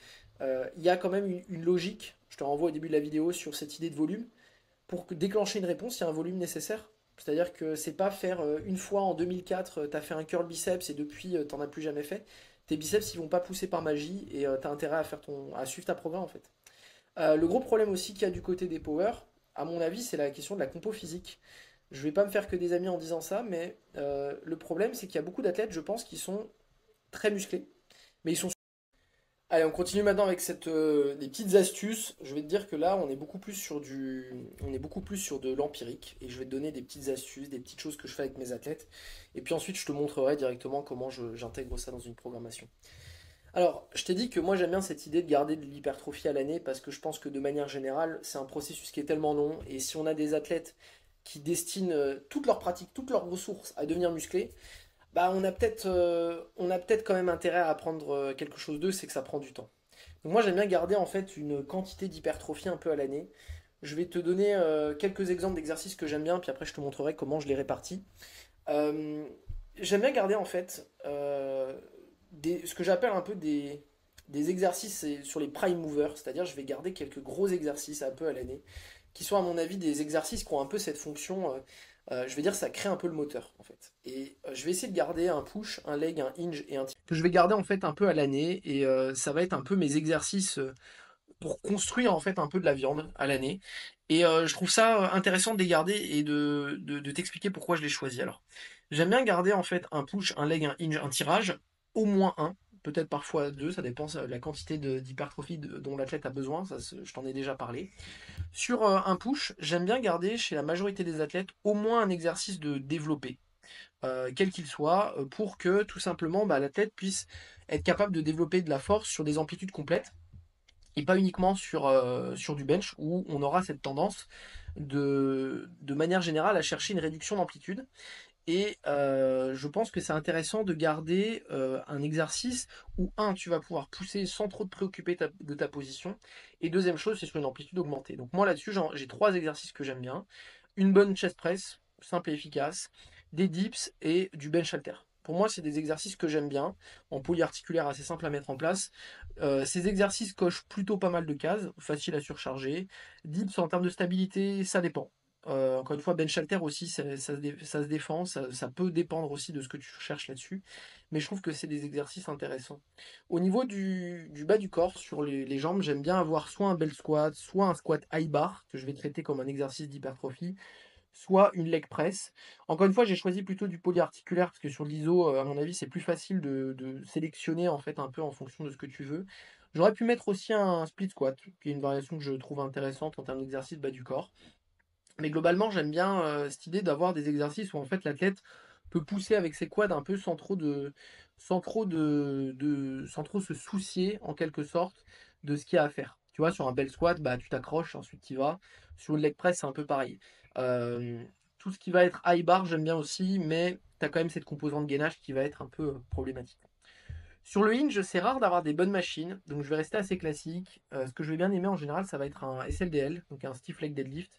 Il y a quand même une logique, je te renvoie au début de la vidéo sur cette idée de volume. Pour déclencher une réponse, il y a un volume nécessaire. C'est-à-dire que c'est pas faire une fois en 2004, t'as fait un curl biceps et depuis t'en as plus jamais fait. Tes biceps ils vont pas pousser par magie et t'as intérêt à suivre ta programme en fait. Le gros problème aussi qu'il y a du côté des power, à mon avis, c'est la question de la compo physique. Je vais pas me faire que des amis en disant ça, mais le problème c'est qu'il y a beaucoup d'athlètes, je pense, qui sont très musclés, mais ils sont. Allez, on continue maintenant avec des petites astuces. Je vais te dire que là, on est beaucoup plus sur de l'empirique et je vais te donner des petites astuces, des petites choses que je fais avec mes athlètes. Et puis ensuite, je te montrerai directement comment j'intègre ça dans une programmation. Alors, je t'ai dit que moi j'aime bien cette idée de garder de l'hypertrophie à l'année parce que je pense que de manière générale, c'est un processus qui est tellement long et si on a des athlètes qui destinent toute leur pratique, toutes leurs ressources à devenir musclés, bah on a peut-être quand même intérêt à apprendre quelque chose d'eux, c'est que ça prend du temps. Donc moi j'aime bien garder en fait une quantité d'hypertrophie un peu à l'année. Je vais te donner quelques exemples d'exercices que j'aime bien, puis après je te montrerai comment je les répartis. Euh, J'aime bien garder en fait ce que j'appelle un peu des exercices sur les prime movers, c'est-à-dire je vais garder quelques gros exercices un peu à l'année, qui sont à mon avis des exercices qui ont un peu cette fonction, je vais dire ça crée un peu le moteur en fait. Et je vais essayer de garder un push, un leg, un hinge et un tip que je vais garder en fait un peu à l'année et ça va être un peu mes exercices pour construire en fait un peu de la viande à l'année. Et je trouve ça intéressant de les garder et de t'expliquer pourquoi je les choisis. Alors, j'aime bien garder en fait un push, un leg, un hinge, un tirage, au moins un, peut-être parfois deux, ça dépend de la quantité d'hypertrophie dont l'athlète a besoin, je t'en ai déjà parlé. Sur un push, j'aime bien garder chez la majorité des athlètes au moins un exercice de développé, quel qu'il soit, pour que tout simplement bah, l'athlète puisse être capable de développer de la force sur des amplitudes complètes et pas uniquement sur du bench où on aura cette tendance de manière générale à chercher une réduction d'amplitude. Et je pense que c'est intéressant de garder un exercice où, un, tu vas pouvoir pousser sans trop te préoccuper de ta position. Et deuxième chose, c'est sur une amplitude augmentée. Donc moi là-dessus, j'ai trois exercices que j'aime bien. Une bonne chest press, simple et efficace, des dips et du bench halter. Pour moi, c'est des exercices que j'aime bien, en polyarticulaire assez simple à mettre en place. Ces exercices cochent plutôt pas mal de cases, facile à surcharger. Dips en termes de stabilité, ça dépend. Encore une fois, bench halter aussi, ça se défend, ça peut dépendre aussi de ce que tu cherches là-dessus, mais je trouve que c'est des exercices intéressants. Au niveau du bas du corps, sur les jambes, j'aime bien avoir soit un bel squat, soit un squat high bar, que je vais traiter comme un exercice d'hypertrophie, soit une leg press. Encore une fois, j'ai choisi plutôt du polyarticulaire, parce que sur l'ISO, à mon avis, c'est plus facile de sélectionner en fait un peu en fonction de ce que tu veux. J'aurais pu mettre aussi un split squat, qui est une variation que je trouve intéressante en termes d'exercice bas du corps. Mais globalement, j'aime bien cette idée d'avoir des exercices où en fait l'athlète peut pousser avec ses quads un peu sans trop se soucier en quelque sorte de ce qu'il y a à faire. Tu vois, sur un bel squat, bah tu t'accroches, ensuite tu y vas. Sur une leg press, c'est un peu pareil. Euh, Tout ce qui va être high bar, j'aime bien aussi, mais tu as quand même cette composante gainage qui va être un peu problématique. Sur le hinge, c'est rare d'avoir des bonnes machines, donc je vais rester assez classique. Ce que je vais bien aimer en général, ça va être un SLDL, donc un stiff leg deadlift,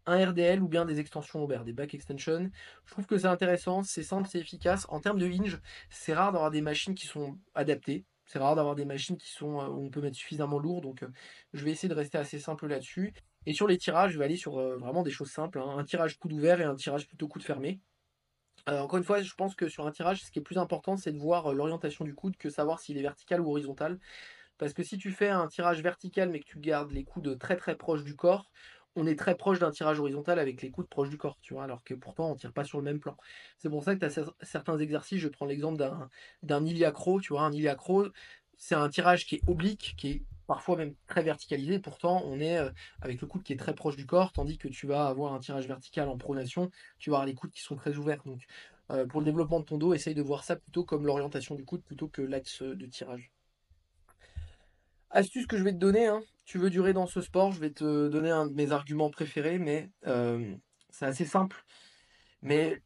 un RDL ou bien des extensions lombaires, des back extension. Je trouve que c'est intéressant, c'est simple, c'est efficace. En termes de hinge, c'est rare d'avoir des machines qui sont adaptées. C'est rare d'avoir des machines qui sont où on peut mettre suffisamment lourd, donc je vais essayer de rester assez simple là-dessus. Et sur les tirages, je vais aller sur vraiment des choses simples, hein. Un tirage coude ouvert et un tirage plutôt coude fermé. Encore une fois, je pense que sur un tirage, ce qui est plus important, c'est de voir l'orientation du coude que savoir s'il est vertical ou horizontal. Parce que si tu fais un tirage vertical mais que tu gardes les coudes très très proches du corps, on est très proche d'un tirage horizontal avec les coudes proches du corps, tu vois, alors que pourtant on tire pas sur le même plan. C'est pour ça que tu as certains exercices, je prends l'exemple d'un iliacro, tu vois, un iliacro, c'est un tirage qui est oblique, qui est parfois même très verticalisé, pourtant on est avec le coude qui est très proche du corps, tandis que tu vas avoir un tirage vertical en pronation, tu vas avoir les coudes qui sont très ouverts. Donc pour le développement de ton dos, essaye de voir ça plutôt comme l'orientation du coude plutôt que l'axe de tirage. Astuce que je vais te donner, hein. Tu veux durer dans ce sport, je vais te donner un de mes arguments préférés, mais c'est assez simple. Mais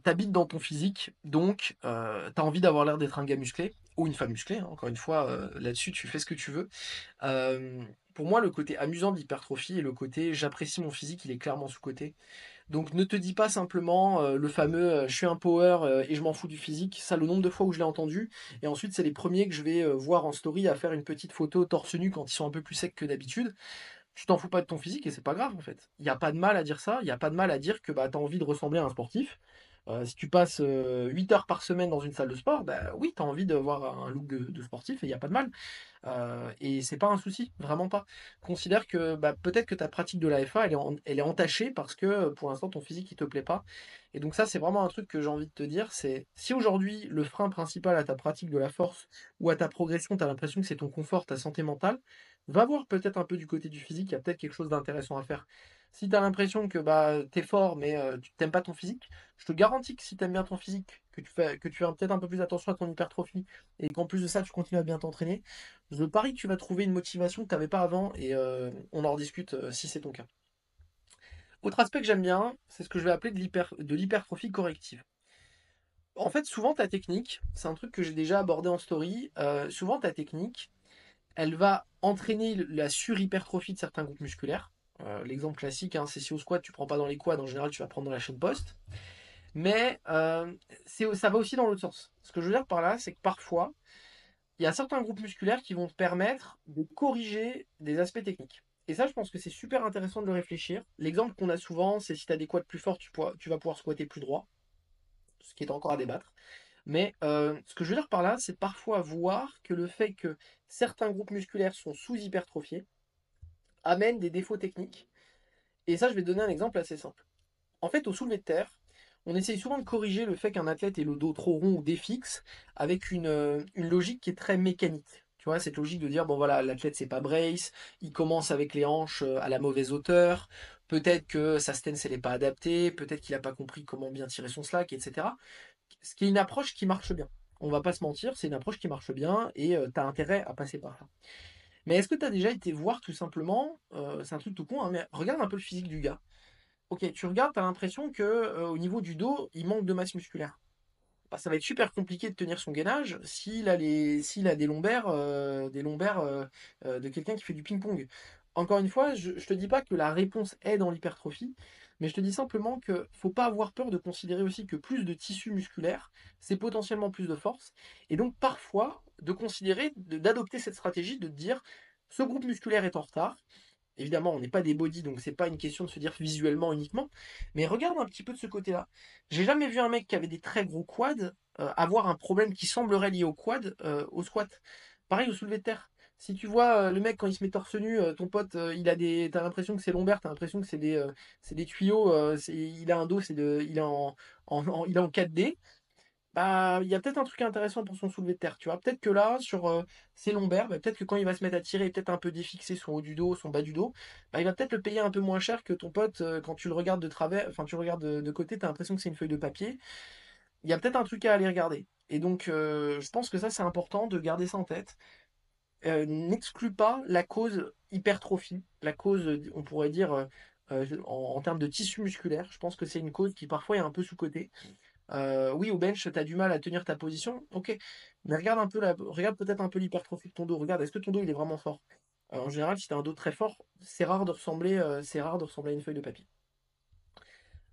t'habites dans ton physique, donc t'as envie d'avoir l'air d'être un gars musclé, ou une femme musclée, hein. Encore une fois, là-dessus, tu fais ce que tu veux. Euh, pour moi, le côté amusant de l'hypertrophie et le côté j'apprécie mon physique, il est clairement sous-coté. Donc ne te dis pas simplement le fameux je suis un power et je m'en fous du physique. Ça, le nombre de fois où je l'ai entendu. Et ensuite, c'est les premiers que je vais voir en story à faire une petite photo torse nu quand ils sont un peu plus secs que d'habitude. Tu t'en fous pas de ton physique et c'est pas grave en fait. Il n'y a pas de mal à dire ça. Il n'y a pas de mal à dire que bah, tu as envie de ressembler à un sportif. Si tu passes 8 heures par semaine dans une salle de sport, bah oui, tu as envie d'avoir un look de sportif et il n'y a pas de mal. Et c'est pas un souci, vraiment pas. Considère que bah, peut-être que ta pratique de la FA, elle est entachée parce que pour l'instant ton physique il te plaît pas. Et donc ça c'est vraiment un truc que j'ai envie de te dire, c'est si aujourd'hui le frein principal à ta pratique de la force ou à ta progression, tu as l'impression que c'est ton confort, ta santé mentale, va voir peut-être un peu du côté du physique, il y a peut-être quelque chose d'intéressant à faire. Si tu as l'impression que bah, tu es fort mais tu t'aimes pas ton physique, je te garantis que si tu aimes bien ton physique, que tu fais peut-être un peu plus attention à ton hypertrophie et qu'en plus de ça tu continues à bien t'entraîner, je parie que tu vas trouver une motivation que tu n'avais pas avant et on en rediscute si c'est ton cas. Autre aspect que j'aime bien, c'est ce que je vais appeler de l'hypertrophie corrective. En fait, souvent ta technique, c'est un truc que j'ai déjà abordé en story, souvent ta technique, elle va entraîner la surhypertrophie de certains groupes musculaires. L'exemple classique, hein, c'est si au squat tu prends pas dans les quads, en général tu vas prendre dans la chaîne poste. Mais ça va aussi dans l'autre sens. Ce que je veux dire par là, c'est que parfois, il y a certains groupes musculaires qui vont te permettre de corriger des aspects techniques. Et ça, je pense que c'est super intéressant de le réfléchir. L'exemple qu'on a souvent, c'est si tu as des quads plus forts, tu vas pouvoir squatter plus droit, ce qui est encore à débattre. Mais ce que je veux dire par là, c'est parfois voir que le fait que certains groupes musculaires sont sous-hypertrophiés amène des défauts techniques. Et ça, je vais te donner un exemple assez simple. En fait, au soulevé de terre, on essaye souvent de corriger le fait qu'un athlète ait le dos trop rond ou défixe avec une logique qui est très mécanique. Tu vois, cette logique de dire, bon voilà, l'athlète c'est pas brace, il commence avec les hanches à la mauvaise hauteur, peut-être que sa stance elle n'est pas adaptée, peut-être qu'il n'a pas compris comment bien tirer son slack, etc. Ce qui est une approche qui marche bien. On va pas se mentir, c'est une approche qui marche bien et tu as intérêt à passer par là. Mais est-ce que tu as déjà été voir tout simplement, c'est un truc tout con, hein, mais regarde un peu le physique du gars. Ok, tu regardes, tu as l'impression que au niveau du dos, il manque de masse musculaire. Bah, ça va être super compliqué de tenir son gainage s'il a des lombaires de quelqu'un qui fait du ping-pong. Encore une fois, je te dis pas que la réponse est dans l'hypertrophie, mais je te dis simplement que faut pas avoir peur de considérer aussi que plus de tissu musculaire, c'est potentiellement plus de force. Et donc parfois, de considérer, d'adopter cette stratégie, de te dire, ce groupe musculaire est en retard. Évidemment, on n'est pas des bodies, donc c'est pas une question de se dire visuellement uniquement. Mais regarde un petit peu de ce côté-là. J'ai jamais vu un mec qui avait des très gros quads avoir un problème qui semblerait lié au quad, au squat. Pareil au soulevé de terre. Si tu vois le mec quand il se met torse nu, ton pote, t'as l'impression que c'est lombaire, t'as l'impression que c'est des tuyaux, il a un dos, il est il est en 4D. Bah, il y a peut-être un truc intéressant pour son soulevé de terre, tu vois. Peut-être que là, sur ses lombaires, bah, peut-être que quand il va se mettre à tirer et peut-être un peu défixer son haut du dos, son bas du dos, bah, il va peut-être le payer un peu moins cher que ton pote quand tu le regardes de travers, enfin tu le regardes de côté, t'as l'impression que c'est une feuille de papier. Il y a peut-être un truc à aller regarder. Et donc, je pense que ça, c'est important de garder ça en tête. N'exclut pas la cause hypertrophie, la cause, on pourrait dire, en termes de tissu musculaire. Je pense que c'est une cause qui parfois est un peu sous-cotée. Oui, au bench, tu as du mal à tenir ta position. Ok. Mais regarde peut-être un peu l'hypertrophie de ton dos. Regarde, est-ce que ton dos il est vraiment fort? En général, si tu as un dos très fort, c'est rare de ressembler à une feuille de papier.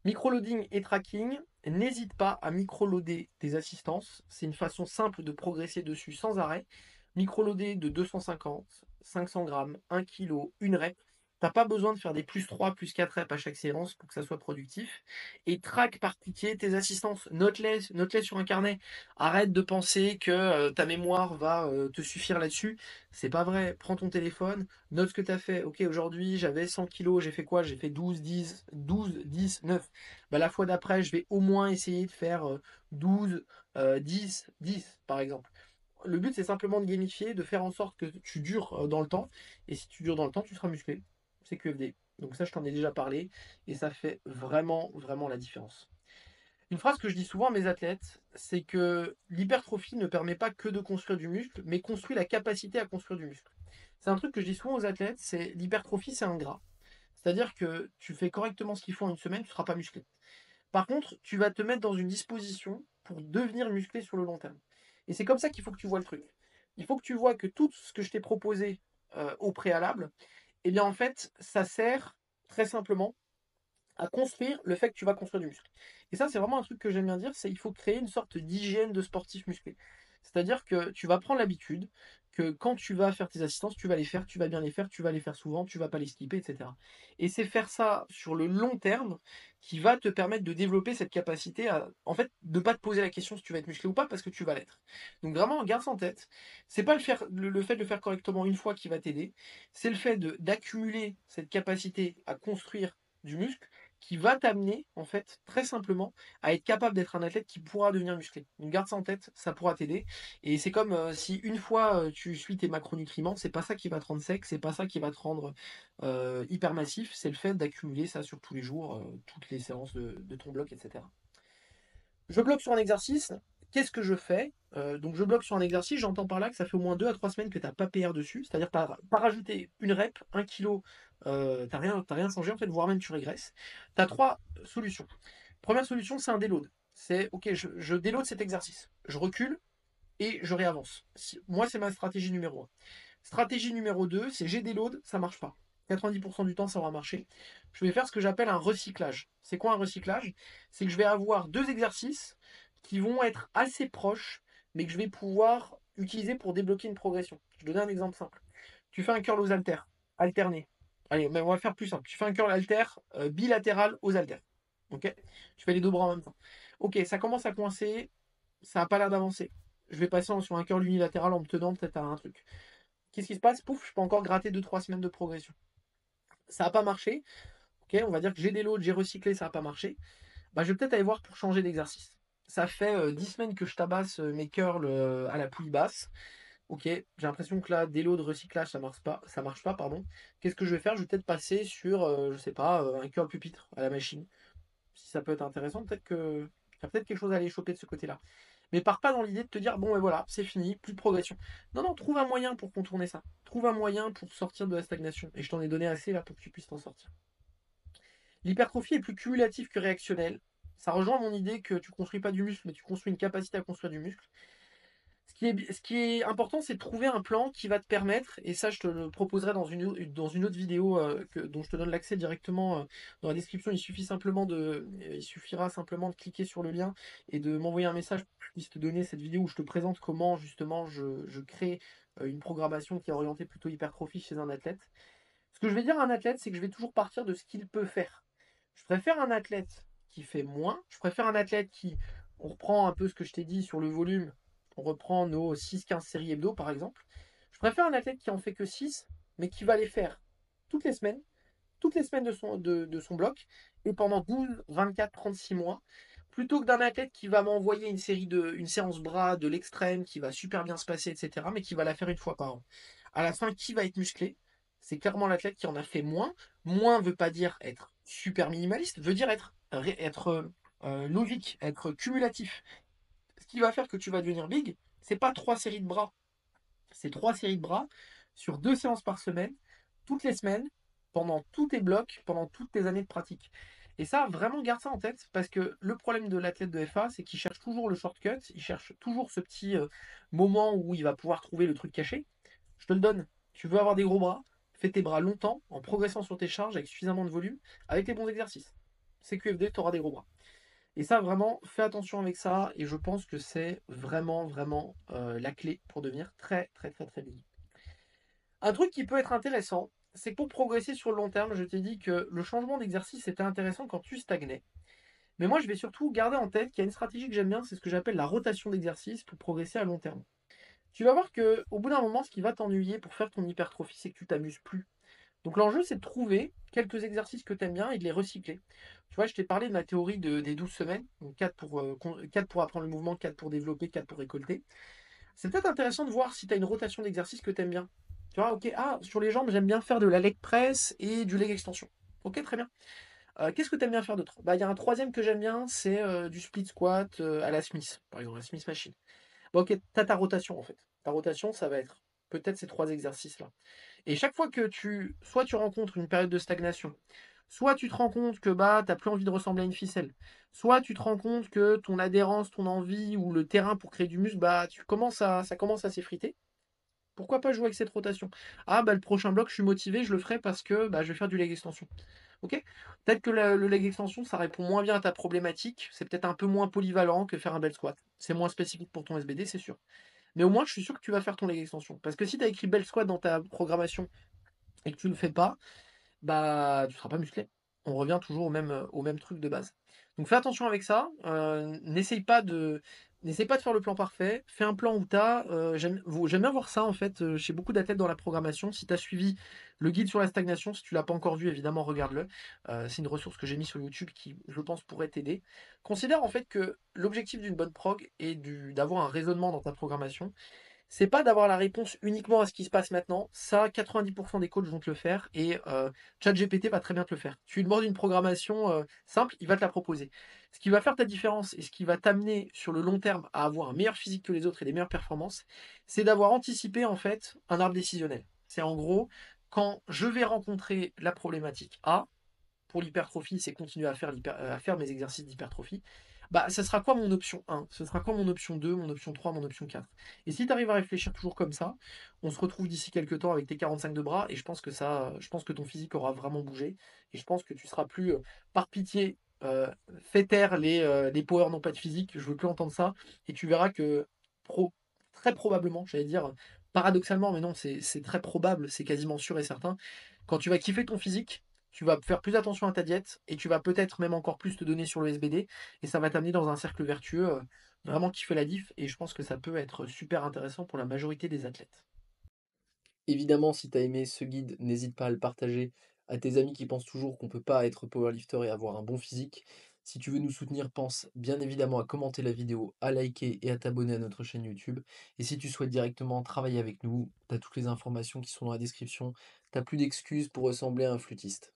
Microloading et tracking. N'hésite pas à microloader tes assistances. C'est une façon simple de progresser dessus sans arrêt. Microloader de 250, 500 grammes, 1 kg, une rep. T'as pas besoin de faire des plus 3, plus 4 reps à chaque séance pour que ça soit productif. Et track par pitié tes assistances. Note-les sur un carnet. Arrête de penser que ta mémoire va te suffire là-dessus. C'est pas vrai. Prends ton téléphone, note ce que tu as fait. Ok, aujourd'hui j'avais 100 kilos, j'ai fait quoi? J'ai fait 12, 10, 9. Bah, la fois d'après, je vais au moins essayer de faire 12, 10, 10 par exemple. Le but, c'est simplement de gamifier, de faire en sorte que tu dures dans le temps. Et si tu dures dans le temps, tu seras musclé. C'est QFD. Donc ça, je t'en ai déjà parlé. Et ça fait vraiment, vraiment la différence. Une phrase que je dis souvent à mes athlètes, c'est que l'hypertrophie ne permet pas que de construire du muscle, mais construit la capacité à construire du muscle. C'est un truc que je dis souvent aux athlètes, c'est l'hypertrophie, c'est un gras. C'est-à-dire que tu fais correctement ce qu'il faut en une semaine, tu ne seras pas musclé. Par contre, tu vas te mettre dans une disposition pour devenir musclé sur le long terme. Et c'est comme ça qu'il faut que tu vois le truc. Il faut que tu vois que tout ce que je t'ai proposé au préalable, eh bien en fait, ça sert très simplement à construire le fait que tu vas construire du muscle. Et ça, c'est vraiment un truc que j'aime bien dire, c'est il faut créer une sorte d'hygiène de sportif musclé. C'est-à-dire que tu vas prendre l'habitude que quand tu vas faire tes assistances, tu vas les faire, tu vas bien les faire, tu vas les faire souvent, tu vas pas les skipper, etc. Et c'est faire ça sur le long terme qui va te permettre de développer cette capacité à, en fait, de ne pas te poser la question si tu vas être musclé ou pas, parce que tu vas l'être. Donc vraiment, garde ça en tête. C'est pas le fait de le faire correctement une fois qui va t'aider, c'est le fait d'accumuler cette capacité à construire du muscle qui va t'amener, en fait, très simplement, à être capable d'être un athlète qui pourra devenir musclé. Donc garde ça en tête, ça pourra t'aider. Et c'est comme si une fois tu suis tes macronutriments, c'est pas ça qui va te rendre sec, c'est pas ça qui va te rendre hyper massif, c'est le fait d'accumuler ça sur tous les jours, toutes les séances de ton bloc, etc. Je bloque sur un exercice. Qu'est-ce que je fais? Donc je bloque sur un exercice, j'entends par là que ça fait au moins 2 à 3 semaines que tu n'as pas PR dessus, c'est-à-dire que tu n'as pas rajouté une rep, 1 kilo, t'as rien changé en fait, voire même tu régresses. Tu as trois solutions. Première solution, c'est un déload. C'est ok, je déload cet exercice. Je recule et je réavance. Moi, c'est ma stratégie numéro 1. Stratégie numéro 2, c'est j'ai déload, ça marche pas. 90% du temps, ça aura marché. Je vais faire ce que j'appelle un recyclage. C'est quoi un recyclage? C'est que je vais avoir deux exercices qui vont être assez proches, mais que je vais pouvoir utiliser pour débloquer une progression. Je vais donner un exemple simple. Tu fais un curl aux haltères, alterné. Allez, mais on va faire plus simple. Tu fais un curl haltère bilatéral aux haltères. Ok? Tu fais les deux bras en même temps. Ok, ça commence à coincer, ça n'a pas l'air d'avancer. Je vais passer sur un curl unilatéral en me tenant peut-être à un truc. Qu'est-ce qui se passe? Pouf, je peux encore gratter 2-3 semaines de progression. Ça n'a pas marché. Ok, on va dire que j'ai des loads, j'ai recyclé, ça n'a pas marché. Bah, je vais peut-être aller voir pour changer d'exercice. Ça fait 10 semaines que je tabasse mes curls à la poulie basse. Ok, j'ai l'impression que là, des lots de recyclage, ça marche pas, pardon. Qu'est-ce que je vais faire? Je vais peut-être passer sur, je sais pas, un curl pupitre à la machine. Si ça peut être intéressant, peut-être que il y a peut-être quelque chose à aller choper de ce côté-là. Mais pars pas dans l'idée de te dire, bon, et voilà, c'est fini, plus de progression. Non, non, trouve un moyen pour contourner ça. Trouve un moyen pour sortir de la stagnation. Et je t'en ai donné assez là pour que tu puisses t'en sortir. L'hypertrophie est plus cumulative que réactionnelle. Ça rejoint mon idée que tu construis pas du muscle, mais tu construis une capacité à construire du muscle. Ce qui est important, c'est de trouver un plan qui va te permettre, et ça je te le proposerai dans une autre vidéo dont je te donne l'accès directement dans la description. Il suffira simplement de cliquer sur le lien et de m'envoyer un message pour que je puisse te donner cette vidéo où je te présente comment justement je crée une programmation qui est orientée plutôt hypertrophie chez un athlète. Ce que je vais dire à un athlète, c'est que je vais toujours partir de ce qu'il peut faire. Je préfère un athlète qui fait moins. Je préfère un athlète qui, on reprend un peu ce que je t'ai dit sur le volume, on reprend nos 6-15 séries hebdo par exemple. Je préfère un athlète qui en fait que 6, mais qui va les faire toutes toutes les semaines de son bloc, et pendant 12, 24, 36 mois, plutôt que d'un athlète qui va m'envoyer une séance bras de l'extrême, qui va super bien se passer, etc., mais qui va la faire une fois par an. À la fin, qui va être musclé? C'est clairement l'athlète qui en a fait moins. Moins veut pas dire être super minimaliste, veut dire être logique, être cumulatif. Ce qui va faire que tu vas devenir big, c'est pas 3 séries de bras, c'est 3 séries de bras sur 2 séances par semaine, toutes les semaines, pendant tous tes blocs, pendant toutes tes années de pratique. Et ça, vraiment garde ça en tête, parce que le problème de l'athlète de FA, c'est qu'il cherche toujours le shortcut, il cherche toujours ce petit moment où il va pouvoir trouver le truc caché. Je te le donne. Tu veux avoir des gros bras, fais tes bras longtemps, en progressant sur tes charges avec suffisamment de volume, avec les bons exercices. CQFD, tu auras des gros bras. Et ça, vraiment, fais attention avec ça. Et je pense que c'est vraiment, vraiment la clé pour devenir très, très, très, très big. Un truc qui peut être intéressant, c'est que pour progresser sur le long terme, je t'ai dit que le changement d'exercice était intéressant quand tu stagnais. Mais moi, je vais surtout garder en tête qu'il y a une stratégie que j'aime bien, c'est ce que j'appelle la rotation d'exercice pour progresser à long terme. Tu vas voir que au bout d'un moment, ce qui va t'ennuyer pour faire ton hypertrophie, c'est que tu t'amuses plus. Donc l'enjeu, c'est de trouver quelques exercices que tu aimes bien et de les recycler. Tu vois, je t'ai parlé de ma théorie des 12 semaines, donc 4 pour apprendre le mouvement, 4 pour développer, 4 pour récolter. C'est peut-être intéressant de voir si tu as une rotation d'exercices que tu aimes bien. Tu vois, ok, sur les jambes, j'aime bien faire de la leg press et du leg extension. Ok, très bien. Qu'est-ce que tu aimes bien faire d'autre? Bah, il y a un troisième que j'aime bien, c'est du split squat à la Smith, par exemple, la Smith Machine. Bon, ok, tu as ta rotation en fait. Ta rotation, ça va être peut-être ces 3 exercices-là. Et chaque fois que soit tu rencontres une période de stagnation, soit tu te rends compte que bah t'as plus envie de ressembler à une ficelle, soit tu te rends compte que ton adhérence, ton envie ou le terrain pour créer du muscle, bah ça commence à s'effriter. Pourquoi pas jouer avec cette rotation? Ah bah le prochain bloc, je suis motivé, je le ferai parce que bah, je vais faire du leg extension. Ok? Peut-être que le leg extension, ça répond moins bien à ta problématique, c'est peut-être un peu moins polyvalent que faire un bel squat. C'est moins spécifique pour ton SBD, c'est sûr. Mais au moins, je suis sûr que tu vas faire ton leg extension. Parce que si tu as écrit bel squat dans ta programmation et que tu ne le fais pas, bah tu seras pas musclé. On revient toujours au même truc de base. Donc fais attention avec ça. N'essaye pas de faire le plan parfait. Fais un plan où tu as. J'aime bien voir ça en fait chez beaucoup d'athlètes dans la programmation. Si tu as suivi le guide sur la stagnation, si tu l'as pas encore vu, évidemment regarde-le. C'est une ressource que j'ai mis sur YouTube qui, je pense, pourrait t'aider. Considère en fait que l'objectif d'une bonne prog est d'avoir un raisonnement dans ta programmation. C'est pas d'avoir la réponse uniquement à ce qui se passe maintenant. Ça, 90% des coachs vont te le faire et ChatGPT va très bien te le faire. Tu lui demandes une programmation simple, il va te la proposer. Ce qui va faire ta différence et ce qui va t'amener sur le long terme à avoir un meilleur physique que les autres et des meilleures performances, c'est d'avoir anticipé en fait un arbre décisionnel. C'est en gros, quand je vais rencontrer la problématique A, pour l'hypertrophie, c'est continuer à faire mes exercices d'hypertrophie. Bah, ça sera quoi mon option 1? Ce sera quoi mon option 2, mon option 3, mon option 4? Et si tu arrives à réfléchir toujours comme ça, on se retrouve d'ici quelques temps avec tes 45 de bras et je pense que ton physique aura vraiment bougé et je pense que tu seras plus, par pitié, fais taire les powers n'ont pas de physique, je veux plus entendre ça et tu verras que très probablement, j'allais dire paradoxalement, mais non, c'est très probable, c'est quasiment sûr et certain, quand tu vas kiffer ton physique, tu vas faire plus attention à ta diète et tu vas peut-être même encore plus te donner sur le SBD et ça va t'amener dans un cercle vertueux vraiment qui fait la diff et je pense que ça peut être super intéressant pour la majorité des athlètes. Évidemment, si tu as aimé ce guide, n'hésite pas à le partager à tes amis qui pensent toujours qu'on ne peut pas être powerlifter et avoir un bon physique. Si tu veux nous soutenir, pense bien évidemment à commenter la vidéo, à liker et à t'abonner à notre chaîne YouTube. Et si tu souhaites directement travailler avec nous, tu as toutes les informations qui sont dans la description. Tu plus d'excuses pour ressembler à un flûtiste.